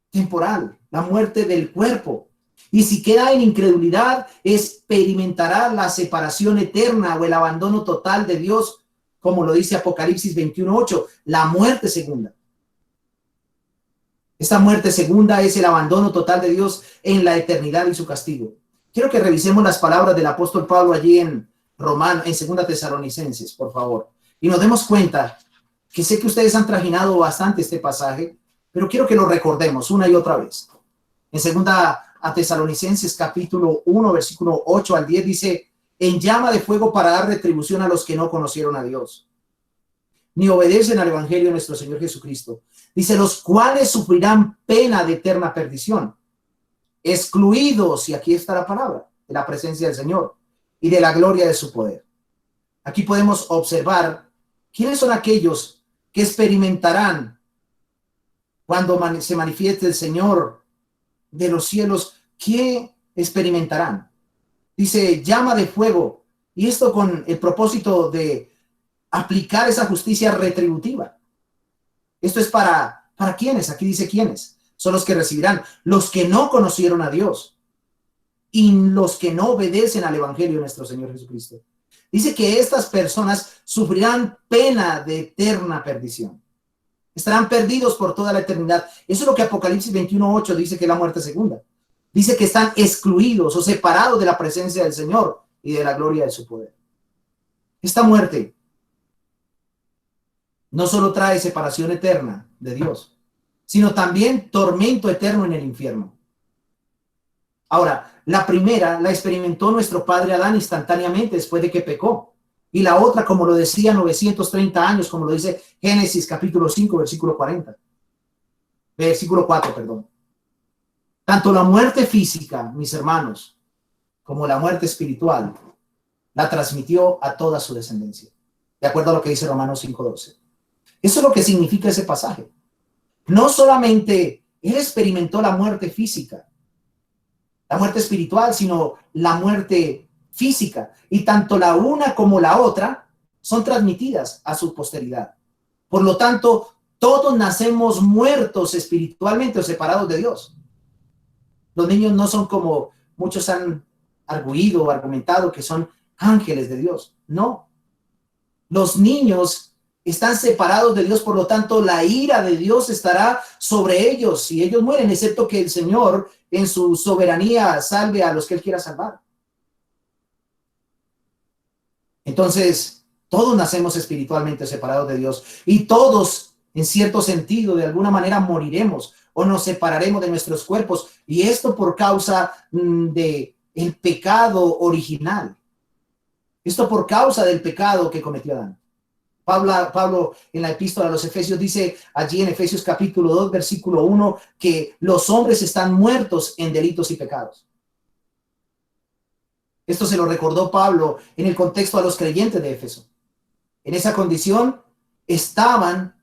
temporal, la muerte del cuerpo. Y si queda en incredulidad, experimentará la separación eterna o el abandono total de Dios, como lo dice Apocalipsis 21:8, la muerte segunda. Esta muerte segunda es el abandono total de Dios en la eternidad y su castigo. Quiero que revisemos las palabras del apóstol Pablo allí en Romanos, en 2 Tesalonicenses, por favor. Y nos demos cuenta que sé que ustedes han trajinado bastante este pasaje, pero quiero que lo recordemos una y otra vez. En 2 Tesalonicenses capítulo 1, versículo 8 al 10 dice, en llama de fuego para dar retribución a los que no conocieron a Dios, ni obedecen al evangelio de nuestro Señor Jesucristo. Dice, los cuales sufrirán pena de eterna perdición, excluidos, y aquí está la palabra, de la presencia del Señor y de la gloria de su poder. Aquí podemos observar quiénes son aquellos que experimentarán cuando se manifieste el Señor de los cielos. ¿Qué experimentarán? Dice llama de fuego, y esto con el propósito de aplicar esa justicia retributiva. Esto es para ¿quiénes? Aquí dice quiénes. Son los que recibirán, los que no conocieron a Dios y los que no obedecen al evangelio de nuestro Señor Jesucristo. Dice que estas personas sufrirán pena de eterna perdición. Estarán perdidos por toda la eternidad. Eso es lo que Apocalipsis 21:8 dice que es la muerte segunda. Dice que están excluidos o separados de la presencia del Señor y de la gloria de su poder. Esta muerte no solo trae separación eterna de Dios, sino también tormento eterno en el infierno. Ahora, la primera la experimentó nuestro padre Adán instantáneamente después de que pecó. Y la otra, como lo decía, 930 años, como lo dice Génesis capítulo 5, versículo 40. Versículo 4, perdón. Tanto la muerte física, mis hermanos, como la muerte espiritual, la transmitió a toda su descendencia. De acuerdo a lo que dice Romanos 5:12. Eso es lo que significa ese pasaje. No solamente él experimentó la muerte física, la muerte espiritual, sino la muerte física. Y tanto la una como la otra son transmitidas a su posteridad. Por lo tanto, todos nacemos muertos espiritualmente o separados de Dios. Los niños no son como muchos han arguido o argumentado que son ángeles de Dios. No. Los niños están separados de Dios, por lo tanto, la ira de Dios estará sobre ellos si ellos mueren, excepto que el Señor en su soberanía salve a los que Él quiera salvar. Entonces, todos nacemos espiritualmente separados de Dios y todos, en cierto sentido, de alguna manera moriremos o nos separaremos de nuestros cuerpos, y esto por causa de el pecado original. Esto por causa del pecado que cometió Adán. Pablo en la epístola a los Efesios dice allí en Efesios capítulo 2, versículo 1, que los hombres están muertos en delitos y pecados. Esto se lo recordó Pablo en el contexto a los creyentes de Éfeso. En esa condición estaban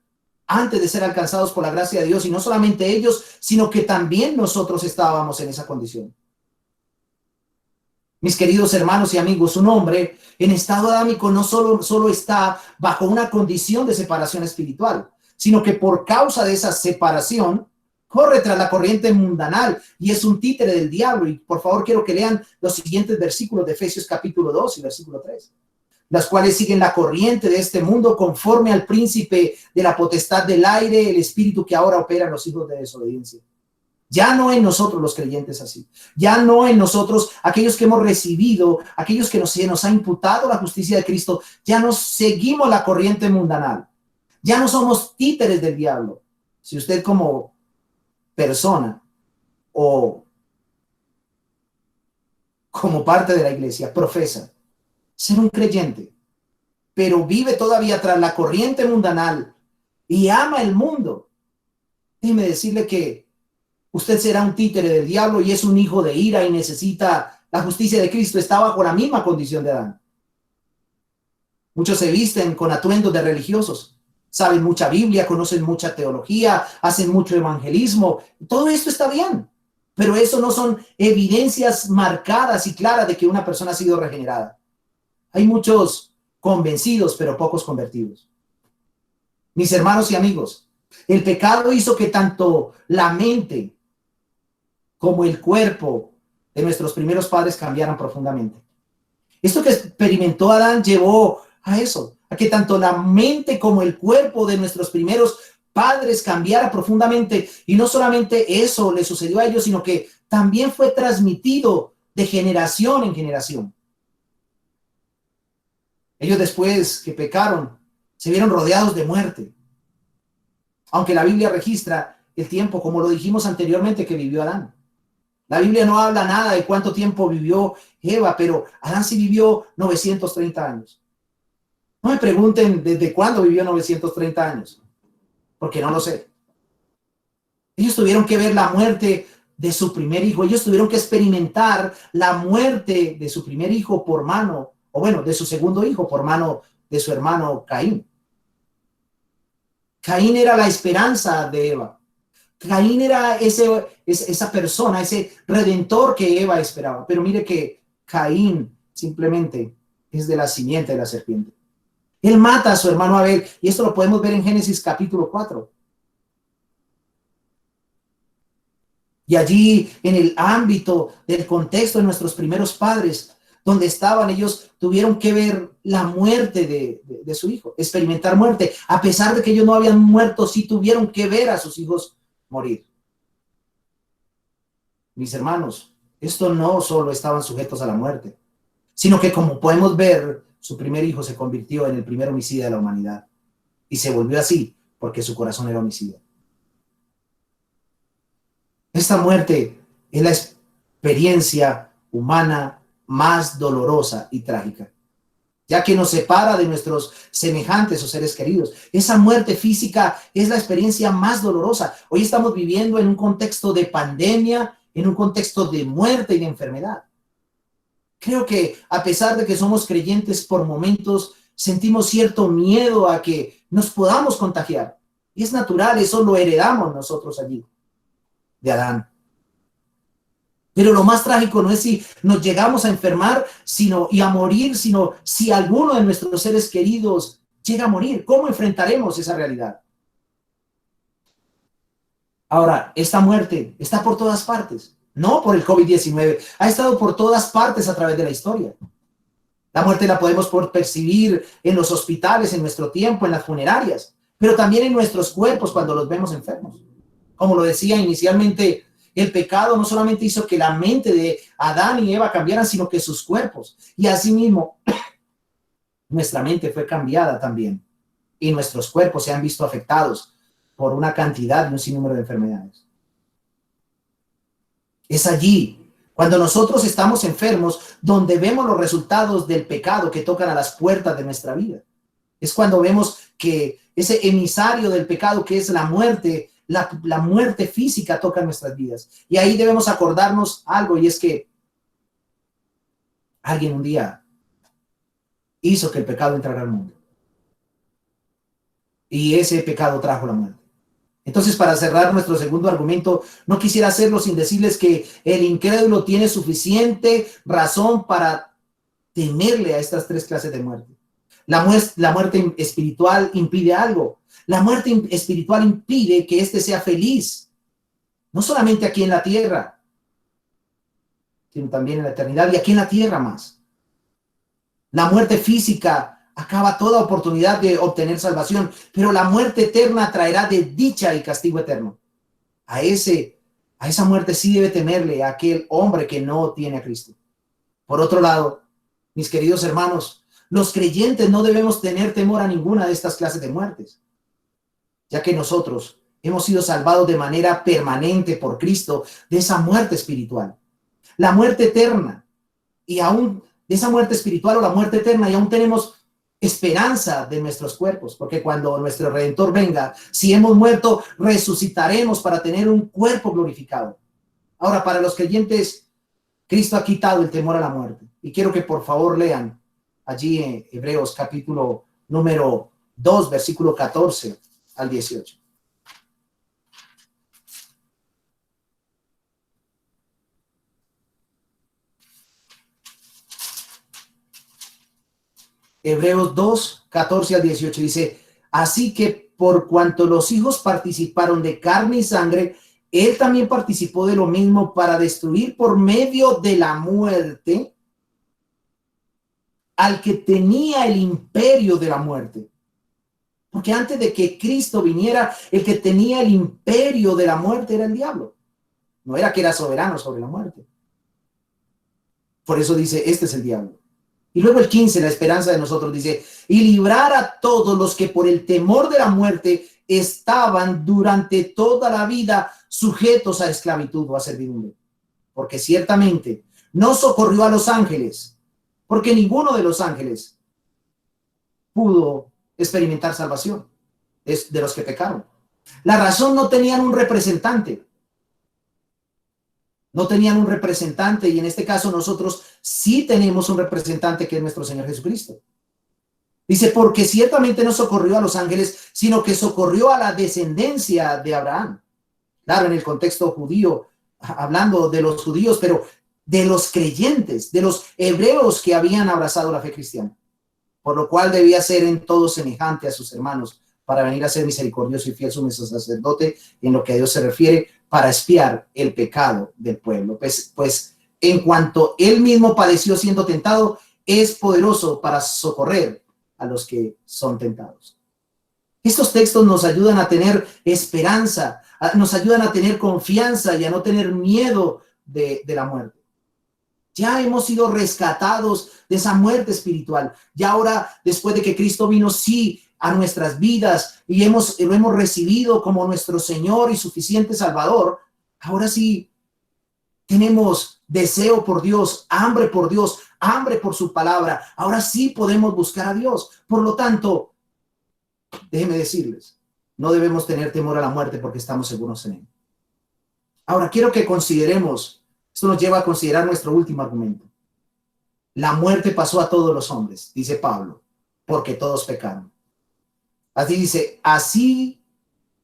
antes de ser alcanzados por la gracia de Dios, y no solamente ellos, sino que también nosotros estábamos en esa condición. Mis queridos hermanos y amigos, un hombre en estado adámico no solo está bajo una condición de separación espiritual, sino que por causa de esa separación corre tras la corriente mundanal y es un títere del diablo. Y por favor quiero que lean los siguientes versículos de Efesios capítulo 2 y versículo 3. Las cuales siguen la corriente de este mundo conforme al príncipe de la potestad del aire, el espíritu que ahora opera en los hijos de desobediencia. Ya no en nosotros los creyentes así, ya no en nosotros aquellos que hemos recibido, aquellos que nos ha imputado la justicia de Cristo, ya no seguimos la corriente mundanal, ya no somos títeres del diablo. Si usted como persona o como parte de la iglesia profesa ser un creyente, pero vive todavía tras la corriente mundanal y ama el mundo, déjeme decirle que usted será un títere del diablo y es un hijo de ira y necesita la justicia de Cristo. Está bajo la misma condición de Adán. Muchos se visten con atuendos de religiosos, saben mucha Biblia, conocen mucha teología, hacen mucho evangelismo. Todo esto está bien, pero eso no son evidencias marcadas y claras de que una persona ha sido regenerada. Hay muchos convencidos, pero pocos convertidos. Mis hermanos y amigos, el pecado hizo que tanto la mente como el cuerpo de nuestros primeros padres cambiaran profundamente. Esto que experimentó Adán llevó a eso, a que tanto la mente como el cuerpo de nuestros primeros padres cambiara profundamente. Y no solamente eso le sucedió a ellos, sino que también fue transmitido de generación en generación. Ellos, después que pecaron, se vieron rodeados de muerte. Aunque la Biblia registra el tiempo, como lo dijimos anteriormente, que vivió Adán. La Biblia no habla nada de cuánto tiempo vivió Eva, pero Adán sí vivió 930 años. No me pregunten desde cuándo vivió 930 años, porque no lo sé. Ellos tuvieron que ver la muerte de su primer hijo. Ellos tuvieron que experimentar la muerte de su primer hijo por mano, o bueno, de su segundo hijo por mano de su hermano Caín. Caín era la esperanza de Eva. Caín era esa persona, ese redentor que Eva esperaba. Pero mire que Caín simplemente es de la simiente de la serpiente. Él mata a su hermano Abel, y esto lo podemos ver en Génesis capítulo 4. Y allí, en el ámbito del contexto de nuestros primeros padres, donde estaban, ellos tuvieron que ver la muerte de su hijo, experimentar muerte. A pesar de que ellos no habían muerto, sí tuvieron que ver a sus hijos morir. mis hermanos, esto no solo estaban sujetos a la muerte, sino que, como podemos ver, su primer hijo se convirtió en el primer homicida de la humanidad y se volvió así porque su corazón era homicida. Esta muerte es la experiencia humana más dolorosa y trágica, ya que nos separa de nuestros semejantes o seres queridos. Esa muerte física es la experiencia más dolorosa. Hoy estamos viviendo en un contexto de pandemia, en un contexto de muerte y de enfermedad. Creo que a pesar de que somos creyentes, por momentos sentimos cierto miedo a que nos podamos contagiar. Y es natural, eso lo heredamos nosotros allí, de Adán. Pero lo más trágico no es si nos llegamos a enfermar y a morir, sino si alguno de nuestros seres queridos llega a morir. ¿Cómo enfrentaremos esa realidad? Ahora, esta muerte está por todas partes, no por el COVID-19, ha estado por todas partes a través de la historia. La muerte la podemos percibir en los hospitales, en nuestro tiempo, en las funerarias, pero también en nuestros cuerpos cuando los vemos enfermos. Como lo decía inicialmente, el pecado no solamente hizo que la mente de Adán y Eva cambiaran, sino que sus cuerpos. Y asimismo, nuestra mente fue cambiada también. Y nuestros cuerpos se han visto afectados por una cantidad y un sinnúmero de enfermedades. Es allí, cuando nosotros estamos enfermos, donde vemos los resultados del pecado que tocan a las puertas de nuestra vida. Es cuando vemos que ese emisario del pecado, que es la muerte, la muerte física, toca nuestras vidas. Y ahí debemos acordarnos algo, y es que alguien un día hizo que el pecado entrara al mundo. Y ese pecado trajo la muerte. Entonces, para cerrar nuestro segundo argumento, no quisiera hacerlo sin decirles que el incrédulo tiene suficiente razón para temerle a estas tres clases de muerte. La muerte espiritual impide algo. La muerte espiritual impide que éste sea feliz, no solamente aquí en la tierra, sino también en la eternidad y aquí en la tierra más. La muerte física acaba toda oportunidad de obtener salvación, pero la muerte eterna traerá de dicha y castigo eterno. A esa muerte sí debe temerle a aquel hombre que no tiene a Cristo. Por otro lado, mis queridos hermanos, los creyentes no debemos tener temor a ninguna de estas clases de muertes, ya que nosotros hemos sido salvados de manera permanente por Cristo de esa muerte espiritual. La muerte eterna, y aún de esa muerte espiritual o la muerte eterna, y aún tenemos esperanza de nuestros cuerpos, porque cuando nuestro Redentor venga, si hemos muerto, resucitaremos para tener un cuerpo glorificado. Ahora, para los creyentes, Cristo ha quitado el temor a la muerte. Y quiero que por favor lean allí en Hebreos capítulo número 2, versículo 14 al 18. Hebreos 2, 14 al 18 dice: así que por cuanto los hijos participaron de carne y sangre, él también participó de lo mismo para destruir por medio de la muerte al que tenía el imperio de la muerte. Porque antes de que Cristo viniera, el que tenía el imperio de la muerte era el diablo. No era que era soberano sobre la muerte. Por eso dice, este es el diablo. Y luego el 15, la esperanza de nosotros, dice: y librar a todos los que por el temor de la muerte estaban durante toda la vida sujetos a esclavitud o a servidumbre. Porque ciertamente no socorrió a los ángeles, porque ninguno de los ángeles pudo experimentar salvación de los que pecaron. La razón: no tenían un representante. No tenían un representante, y en este caso nosotros sí tenemos un representante, que es nuestro Señor Jesucristo. Dice: porque ciertamente no socorrió a los ángeles, sino que socorrió a la descendencia de Abraham. Claro, en el contexto judío, hablando de los judíos, pero de los creyentes, de los hebreos que habían abrazado la fe cristiana. Por lo cual debía ser en todo semejante a sus hermanos, para venir a ser misericordioso y fiel sumiso sacerdote en lo que a Dios se refiere, para expiar el pecado del pueblo. Pues en cuanto él mismo padeció siendo tentado, es poderoso para socorrer a los que son tentados. Estos textos nos ayudan a tener esperanza, nos ayudan a tener confianza y a no tener miedo de la muerte. Ya hemos sido rescatados de esa muerte espiritual. Ya ahora, después de que Cristo vino, sí, a nuestras vidas y lo hemos recibido como nuestro Señor y suficiente Salvador, ahora sí tenemos deseo por Dios, hambre por su palabra. Ahora sí podemos buscar a Dios. Por lo tanto, déjenme decirles, no debemos tener temor a la muerte porque estamos seguros en él. Ahora quiero que consideremos, esto nos lleva a considerar nuestro último argumento. La muerte pasó a todos los hombres, dice Pablo, porque todos pecaron. Así dice, así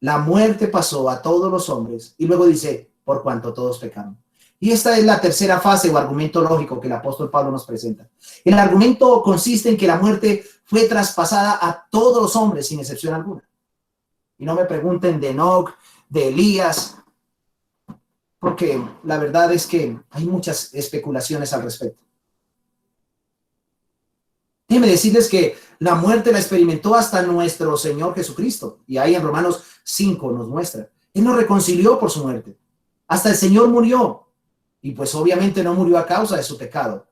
la muerte pasó a todos los hombres, y luego dice, por cuanto todos pecaron. Y esta es la tercera fase o argumento lógico que el apóstol Pablo nos presenta. El argumento consiste en que la muerte fue traspasada a todos los hombres, sin excepción alguna. Y no me pregunten de Enoc, de Elías, porque la verdad es que hay muchas especulaciones al respecto. Déjenme decirles que la muerte la experimentó hasta nuestro Señor Jesucristo. Y ahí en Romanos 5 nos muestra. Él nos reconcilió por su muerte. Hasta el Señor murió. Y pues obviamente no murió a causa de su pecado,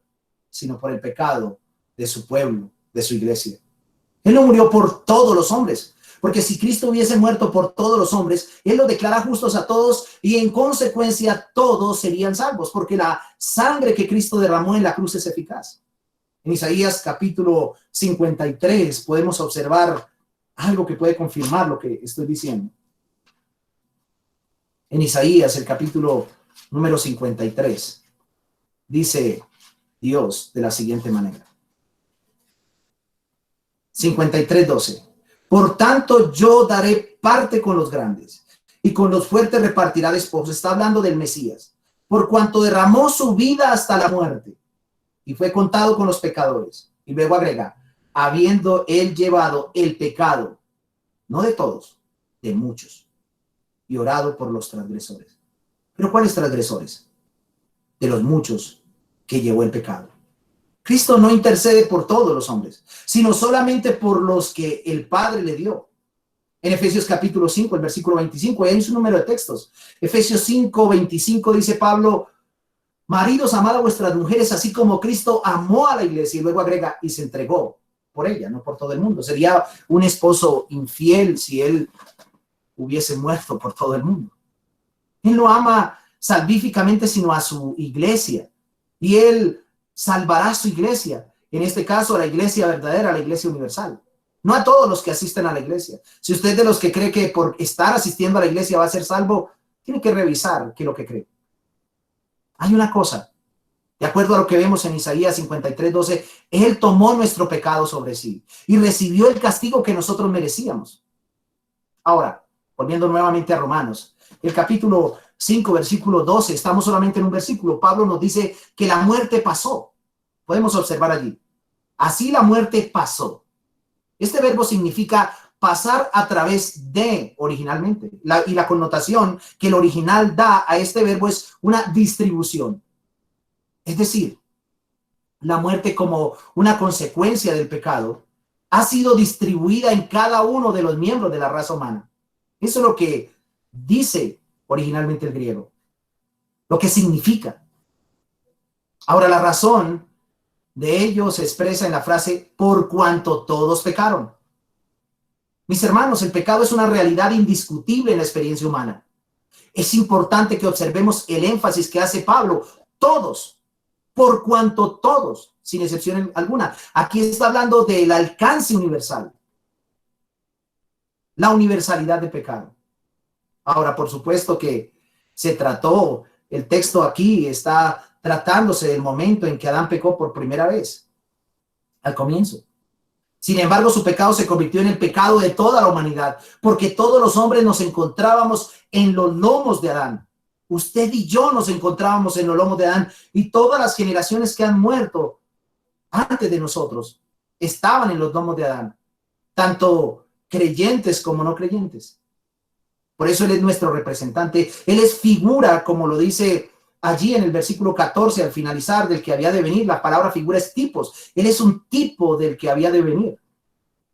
sino por el pecado de su pueblo, de su iglesia. Él no murió por todos los hombres. Porque si Cristo hubiese muerto por todos los hombres, Él los declara justos a todos y en consecuencia todos serían salvos. Porque la sangre que Cristo derramó en la cruz es eficaz. En Isaías capítulo 53 podemos observar algo que puede confirmar lo que estoy diciendo. En Isaías, el capítulo número 53, dice Dios de la siguiente manera. 53:12. Por tanto, yo daré parte con los grandes y con los fuertes repartirá despojos. Está hablando del Mesías. Por cuanto derramó su vida hasta la muerte y fue contado con los pecadores. Y luego agrega, habiendo él llevado el pecado, no de todos, de muchos, y orado por los transgresores. ¿Pero cuáles transgresores? De los muchos que llevó el pecado. Cristo no intercede por todos los hombres, sino solamente por los que el Padre le dio. En Efesios capítulo 5, el versículo 25, hay un número de textos. Efesios 5, 25 dice Pablo, maridos, amad a vuestras mujeres, así como Cristo amó a la iglesia, y luego agrega, y se entregó por ella, no por todo el mundo. Sería un esposo infiel si él hubiese muerto por todo el mundo. Él no ama salvíficamente, sino a su iglesia, y él salvará a su iglesia. En este caso, a la iglesia verdadera, a la iglesia universal. No a todos los que asisten a la iglesia. Si usted es de los que cree que por estar asistiendo a la iglesia va a ser salvo, tiene que revisar qué es lo que cree. Hay una cosa, de acuerdo a lo que vemos en Isaías 53:12, Él tomó nuestro pecado sobre sí y recibió el castigo que nosotros merecíamos. Ahora, volviendo nuevamente a Romanos, el capítulo 5, versículo 12, estamos solamente en un versículo. Pablo nos dice que la muerte pasó. Podemos observar allí. Así la muerte pasó. Este verbo significa pasar a través de originalmente. Y la connotación que el original da a este verbo es una distribución. Es decir, la muerte como una consecuencia del pecado ha sido distribuida en cada uno de los miembros de la raza humana. Eso es lo que dice originalmente el griego, lo que significa. Ahora, la razón de ello se expresa en la frase por cuanto todos pecaron. Mis hermanos, el pecado es una realidad indiscutible en la experiencia humana. Es importante que observemos el énfasis que hace Pablo. Todos, por cuanto todos, sin excepción alguna. Aquí está hablando del alcance universal. La universalidad del pecado. Ahora, por supuesto que el texto aquí está tratándose del momento en que Adán pecó por primera vez, al comienzo. Sin embargo, su pecado se convirtió en el pecado de toda la humanidad, porque todos los hombres nos encontrábamos en los lomos de Adán. Usted y yo nos encontrábamos en los lomos de Adán, y todas las generaciones que han muerto antes de nosotros estaban en los lomos de Adán, tanto creyentes como no creyentes. Por eso Él es nuestro representante. Él es figura, como lo dice allí en el versículo 14, al finalizar, del que había de venir. La palabra figura es tipos. Él es un tipo del que había de venir.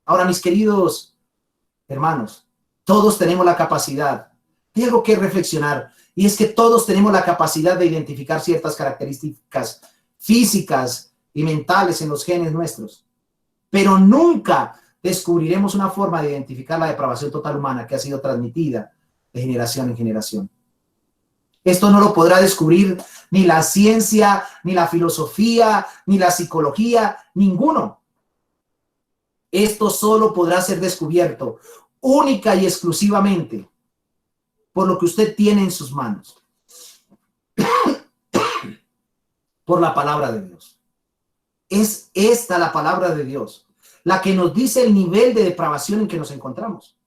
Ahora, mis queridos hermanos, todos tenemos la capacidad de algo que reflexionar. Y es que todos tenemos la capacidad de identificar ciertas características físicas y mentales en los genes nuestros, pero nunca descubriremos una forma de identificar la depravación total humana que ha sido transmitida de generación en generación. Esto no lo podrá descubrir ni la ciencia, ni la filosofía, ni la psicología, ninguno. Esto solo podrá ser descubierto única y exclusivamente por lo que usted tiene en sus manos, por la palabra de Dios. Es esta la palabra de Dios, la que nos dice el nivel de depravación en que nos encontramos.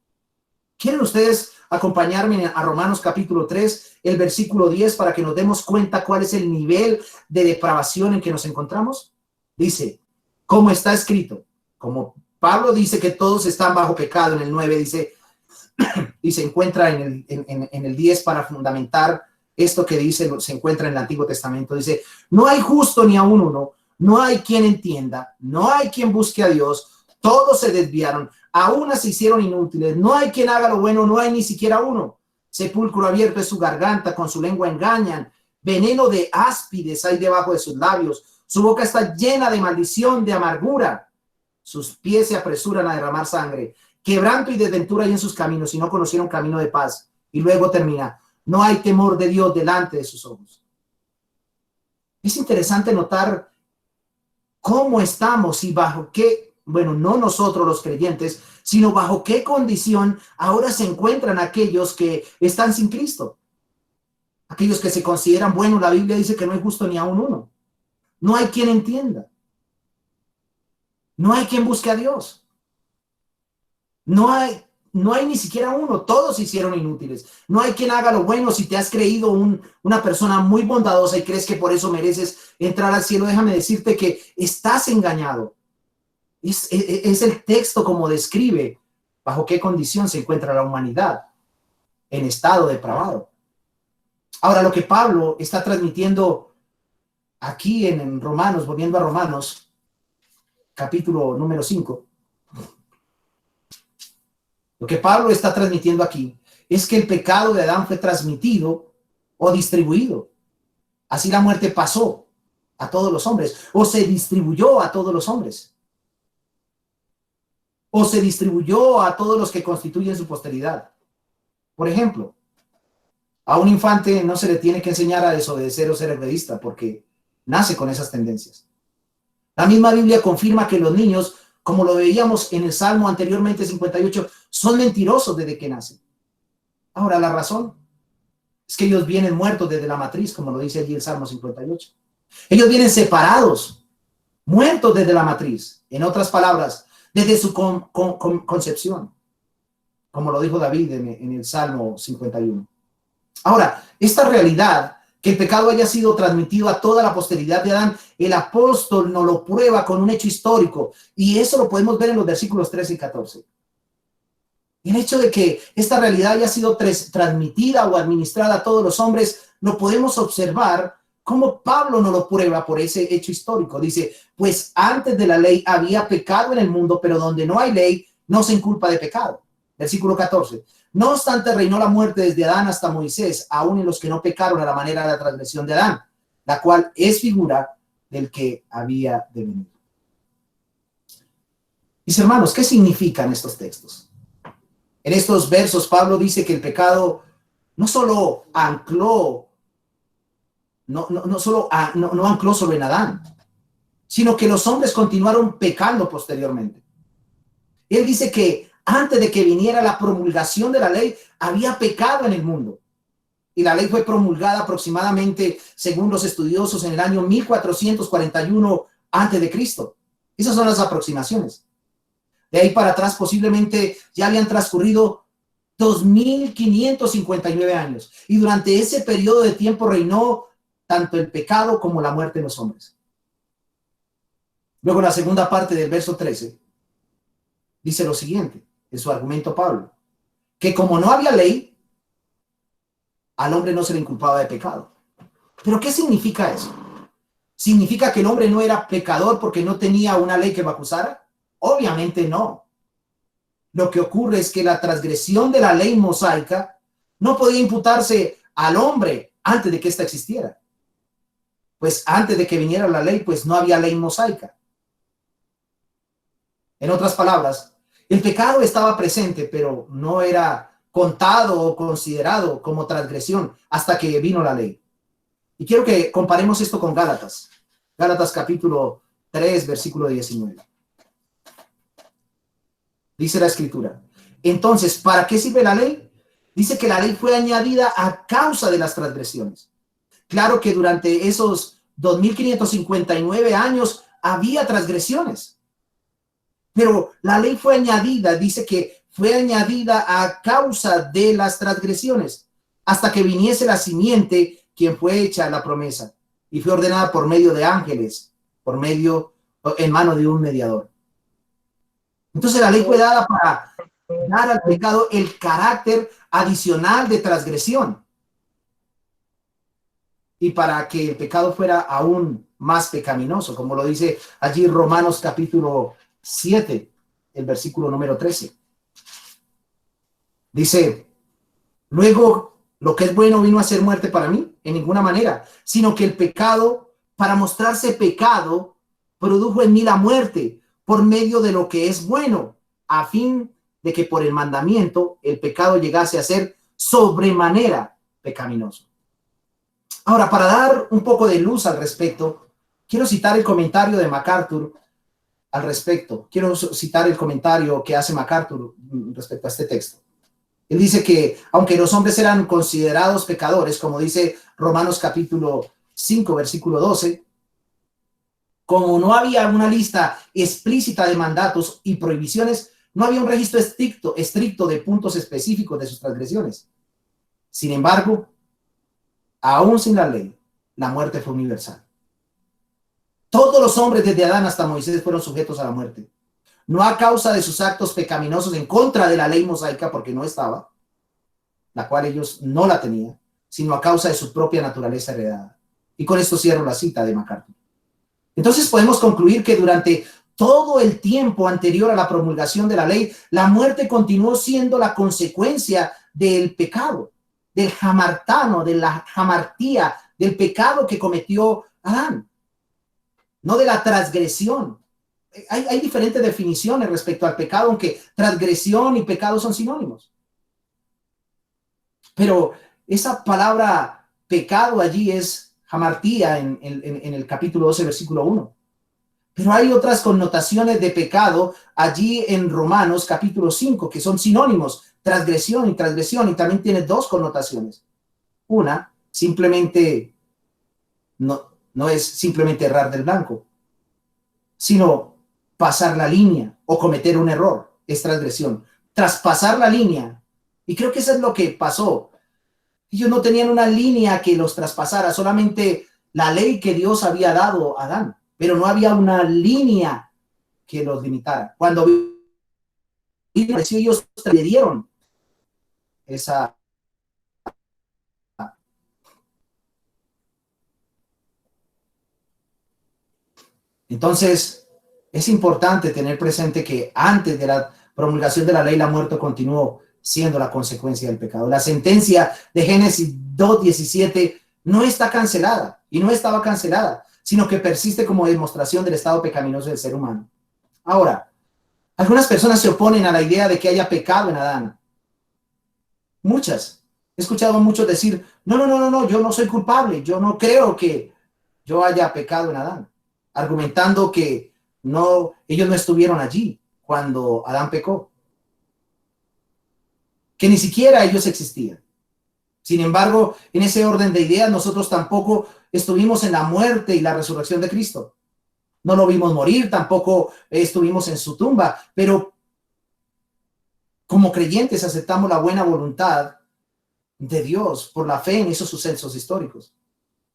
¿Quieren ustedes acompañarme a Romanos capítulo 3, el versículo 10, para que nos demos cuenta cuál es el nivel de depravación en que nos encontramos? Dice, como está escrito, como Pablo dice que todos están bajo pecado, en el 9 dice, y se encuentra en el 10 para fundamentar esto que dice, se encuentra en el Antiguo Testamento, dice, no hay justo ni aun uno, no hay quien entienda, no hay quien busque a Dios, todos se desviaron, a una se hicieron inútiles, no hay quien haga lo bueno, no hay ni siquiera uno. Sepulcro abierto es su garganta, con su lengua engañan, veneno de áspides hay debajo de sus labios, su boca está llena de maldición, de amargura, sus pies se apresuran a derramar sangre, quebranto y desventura hay en sus caminos, y no conocieron camino de paz. Y luego termina, no hay temor de Dios delante de sus ojos. Es interesante notar cómo estamos y bajo qué, bueno, no nosotros los creyentes, sino bajo qué condición ahora se encuentran aquellos que están sin Cristo. Aquellos que se consideran buenos. La Biblia dice que no hay justo ni aun uno. No hay quien entienda. No hay quien busque a Dios. No hay ni siquiera uno. Todos se hicieron inútiles. No hay quien haga lo bueno. Si te has creído una persona muy bondadosa y crees que por eso mereces entrar al cielo, déjame decirte que estás engañado. Es el texto como describe bajo qué condición se encuentra la humanidad en estado depravado. Ahora, lo que Pablo está transmitiendo aquí en Romanos, volviendo a Romanos, capítulo número 5, lo que Pablo está transmitiendo aquí es que el pecado de Adán fue transmitido o distribuido. Así la muerte pasó a todos los hombres, o se distribuyó a todos los hombres, o se distribuyó a todos los que constituyen su posteridad. Por ejemplo, a un infante no se le tiene que enseñar a desobedecer o ser egoísta porque nace con esas tendencias. La misma Biblia confirma que los niños, como lo veíamos en el Salmo anteriormente 58, son mentirosos desde que nacen. Ahora, la razón es que ellos vienen muertos desde la matriz, como lo dice allí el Salmo 58. Ellos vienen separados, muertos desde la matriz. En otras palabras, desde su concepción, como lo dijo David en el Salmo 51. Ahora, esta realidad, que el pecado haya sido transmitido a toda la posteridad de Adán, el apóstol nos lo prueba con un hecho histórico, y eso lo podemos ver en los versículos 13 y 14. El hecho de que esta realidad haya sido transmitida o administrada a todos los hombres, lo podemos observar como Pablo nos lo prueba por ese hecho histórico. Dice, pues antes de la ley había pecado en el mundo, pero donde no hay ley, no se inculpa de pecado. Versículo 14. No obstante, reinó la muerte desde Adán hasta Moisés, aún en los que no pecaron a la manera de la transgresión de Adán, la cual es figura del que había de venir. Mis hermanos, ¿qué significan estos textos? En estos versos, Pablo dice que el pecado no solo ancló, no ancló solo en Adán, sino que los hombres continuaron pecando posteriormente. Él dice que antes de que viniera la promulgación de la ley, había pecado en el mundo. Y la ley fue promulgada aproximadamente, según los estudiosos, en el año 1441 antes de Cristo. Esas son las aproximaciones. De ahí para atrás posiblemente ya habían transcurrido 2559 años. Y durante ese periodo de tiempo reinó tanto el pecado como la muerte en los hombres. Luego la segunda parte del verso 13 dice lo siguiente, en su argumento Pablo, que como no había ley, al hombre no se le inculpaba de pecado. ¿Pero qué significa eso? ¿Significa que el hombre no era pecador porque no tenía una ley que lo acusara? Obviamente no. Lo que ocurre es que la transgresión de la ley mosaica no podía imputarse al hombre antes de que ésta existiera. Pues antes de que viniera la ley, pues no había ley mosaica. En otras palabras, el pecado estaba presente, pero no era contado o considerado como transgresión hasta que vino la ley. Y quiero que comparemos esto con Gálatas. Gálatas capítulo 3, versículo 19. Dice la escritura. Entonces, ¿para qué sirve la ley? Dice que la ley fue añadida a causa de las transgresiones. Claro que durante esos 2559 años había transgresiones, pero la ley fue añadida, dice que fue añadida a causa de las transgresiones, hasta que viniese la simiente, quien fue hecha la promesa, y fue ordenada por medio de ángeles, en mano de un mediador. Entonces la ley fue dada para dar al pecado el carácter adicional de transgresión y para que el pecado fuera aún más pecaminoso, como lo dice allí Romanos capítulo 7, el versículo número 13. Dice, luego lo que es bueno vino a ser muerte para mí, en ninguna manera, sino que el pecado, para mostrarse pecado, produjo en mí la muerte por medio de lo que es bueno, a fin de que por el mandamiento el pecado llegase a ser sobremanera pecaminoso. Ahora, para dar un poco de luz al respecto, quiero citar el comentario de MacArthur al respecto. Quiero citar el comentario que hace MacArthur respecto a este texto. Él dice que, aunque los hombres eran considerados pecadores, como dice Romanos capítulo 5, versículo 12, como no había una lista explícita de mandatos y prohibiciones, no había un registro estricto de puntos específicos de sus transgresiones. Sin embargo, aún sin la ley, la muerte fue universal. Todos los hombres desde Adán hasta Moisés fueron sujetos a la muerte. No a causa de sus actos pecaminosos en contra de la ley mosaica, porque no estaba, la cual ellos no la tenían, sino a causa de su propia naturaleza heredada. Y con esto cierro la cita de MacArthur. Entonces podemos concluir que durante todo el tiempo anterior a la promulgación de la ley, la muerte continuó siendo la consecuencia del pecado, del hamartano, de la hamartía, del pecado que cometió Adán, no de la transgresión. Hay diferentes definiciones respecto al pecado, aunque transgresión y pecado son sinónimos. Pero esa palabra pecado allí es hamartía en el capítulo 12, versículo 1. Pero hay otras connotaciones de pecado allí en Romanos capítulo 5, que son sinónimos, transgresión, y también tiene dos connotaciones. Una, simplemente, no es simplemente errar del blanco, sino pasar la línea o cometer un error, es transgresión. Traspasar la línea, y creo que eso es lo que pasó. Ellos no tenían una línea que los traspasara, solamente la ley que Dios había dado a Adán, pero no había una línea que los limitara. Cuando ellos le dieron esa... Entonces, es importante tener presente que antes de la promulgación de la ley, la muerte continuó siendo la consecuencia del pecado. La sentencia de Génesis 2:17 no está cancelada, y no estaba cancelada, sino que persiste como demostración del estado pecaminoso del ser humano. Ahora, algunas personas se oponen a la idea de que haya pecado en Adán. Muchas. He escuchado a muchos decir, no, yo no soy culpable, yo no creo que yo haya pecado en Adán, argumentando que ellos no estuvieron allí cuando Adán pecó, que ni siquiera ellos existían. Sin embargo, en ese orden de ideas, nosotros tampoco estuvimos en la muerte y la resurrección de Cristo. No lo vimos morir, tampoco estuvimos en su tumba, pero como creyentes aceptamos la buena voluntad de Dios por la fe en esos sucesos históricos.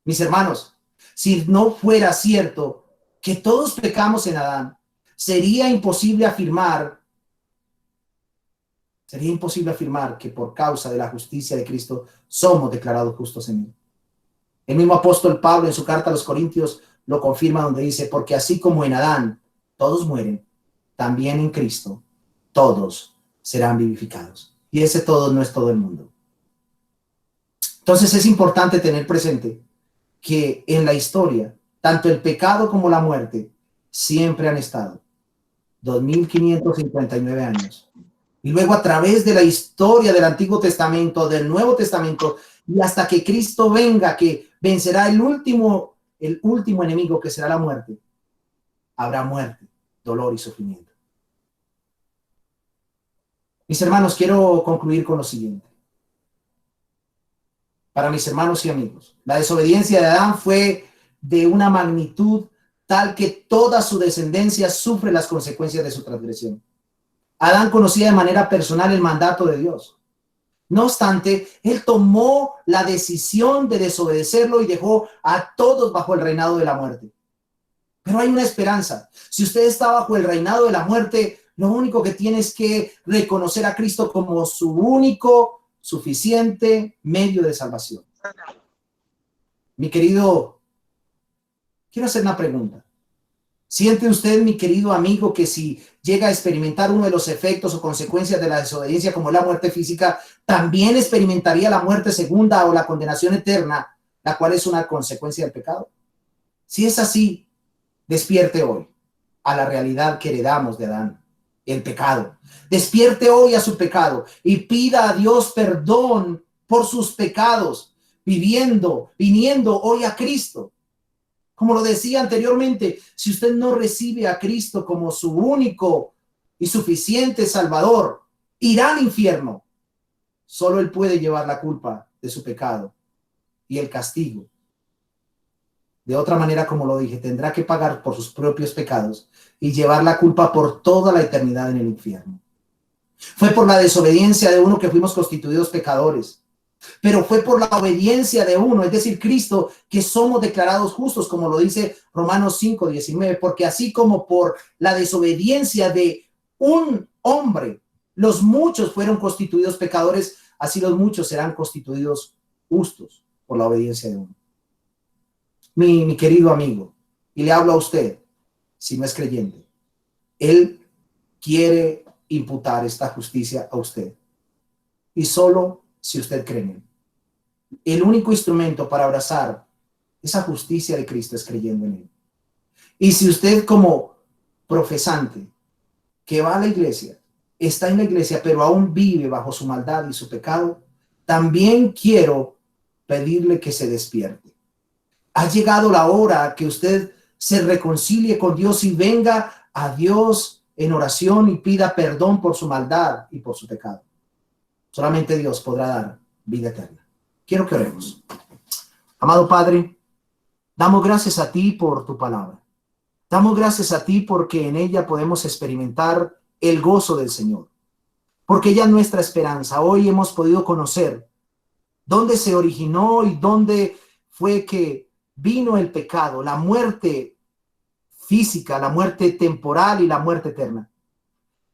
Mis hermanos, si no fuera cierto que todos pecamos en Adán, sería imposible afirmar que por causa de la justicia de Cristo somos declarados justos en él. El mismo apóstol Pablo en su carta a los Corintios lo confirma, donde dice, porque así como en Adán todos mueren, también en Cristo todos serán vivificados. Y ese todo no es todo el mundo. Entonces es importante tener presente que en la historia, tanto el pecado como la muerte siempre han estado 2559 años. Y luego a través de la historia del Antiguo Testamento, del Nuevo Testamento, y hasta que Cristo venga, que vencerá el último enemigo, que será la muerte, habrá muerte, dolor y sufrimiento. Mis hermanos, quiero concluir con lo siguiente. Para mis hermanos y amigos, la desobediencia de Adán fue de una magnitud tal que toda su descendencia sufre las consecuencias de su transgresión. Adán conocía de manera personal el mandato de Dios. No obstante, él tomó la decisión de desobedecerlo y dejó a todos bajo el reinado de la muerte. Pero hay una esperanza. Si usted está bajo el reinado de la muerte, lo único que tiene es que reconocer a Cristo como su único, suficiente medio de salvación. Mi querido, quiero hacer una pregunta. ¿Siente usted, mi querido amigo, que si llega a experimentar uno de los efectos o consecuencias de la desobediencia, como la muerte física, también experimentaría la muerte segunda o la condenación eterna, la cual es una consecuencia del pecado? Si es así, despierte hoy a la realidad que heredamos de Adán, el pecado. Despierte hoy a su pecado y pida a Dios perdón por sus pecados, viniendo hoy a Cristo. Como lo decía anteriormente, si usted no recibe a Cristo como su único y suficiente Salvador, irá al infierno. Solo Él puede llevar la culpa de su pecado y el castigo. De otra manera, como lo dije, tendrá que pagar por sus propios pecados y llevar la culpa por toda la eternidad en el infierno. Fue por la desobediencia de uno que fuimos constituidos pecadores. Pero fue por la obediencia de uno, es decir, Cristo, que somos declarados justos, como lo dice Romanos 5:19, porque así como por la desobediencia de un hombre, los muchos fueron constituidos pecadores, así los muchos serán constituidos justos por la obediencia de uno. Mi querido amigo, y le hablo a usted, si no es creyente, Él quiere imputar esta justicia a usted, y solo si usted cree en Él. El único instrumento para abrazar esa justicia de Cristo es creyendo en Él. Y si usted, como profesante que va a la iglesia, está en la iglesia, pero aún vive bajo su maldad y su pecado, también quiero pedirle que se despierte. Ha llegado la hora que usted se reconcilie con Dios y venga a Dios en oración y pida perdón por su maldad y por su pecado. Solamente Dios podrá dar vida eterna. Quiero que oremos. Amado Padre, damos gracias a ti por tu palabra. Damos gracias a ti porque en ella podemos experimentar el gozo del Señor. Porque ella es nuestra esperanza. Hoy hemos podido conocer dónde se originó y dónde fue que vino el pecado, la muerte física, la muerte temporal y la muerte eterna.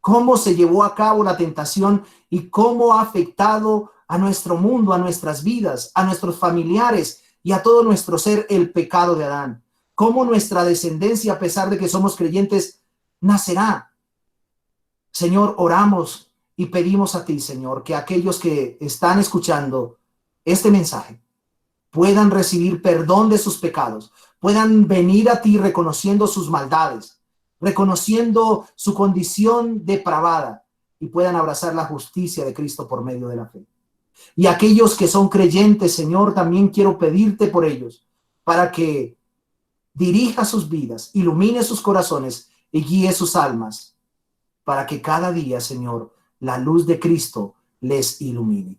Cómo se llevó a cabo la tentación y cómo ha afectado a nuestro mundo, a nuestras vidas, a nuestros familiares y a todo nuestro ser el pecado de Adán. Cómo nuestra descendencia, a pesar de que somos creyentes, nacerá. Señor, oramos y pedimos a ti, Señor, que aquellos que están escuchando este mensaje puedan recibir perdón de sus pecados, puedan venir a ti reconociendo sus maldades, reconociendo su condición depravada y puedan abrazar la justicia de Cristo por medio de la fe. Y aquellos que son creyentes, Señor, también quiero pedirte por ellos, para que dirija sus vidas, ilumine sus corazones y guíe sus almas, para que cada día, Señor, la luz de Cristo les ilumine.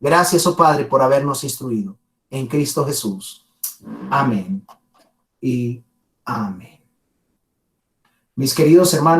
Gracias, oh Padre, por habernos instruido en Cristo Jesús. Amén y amén. Mis queridos hermanos,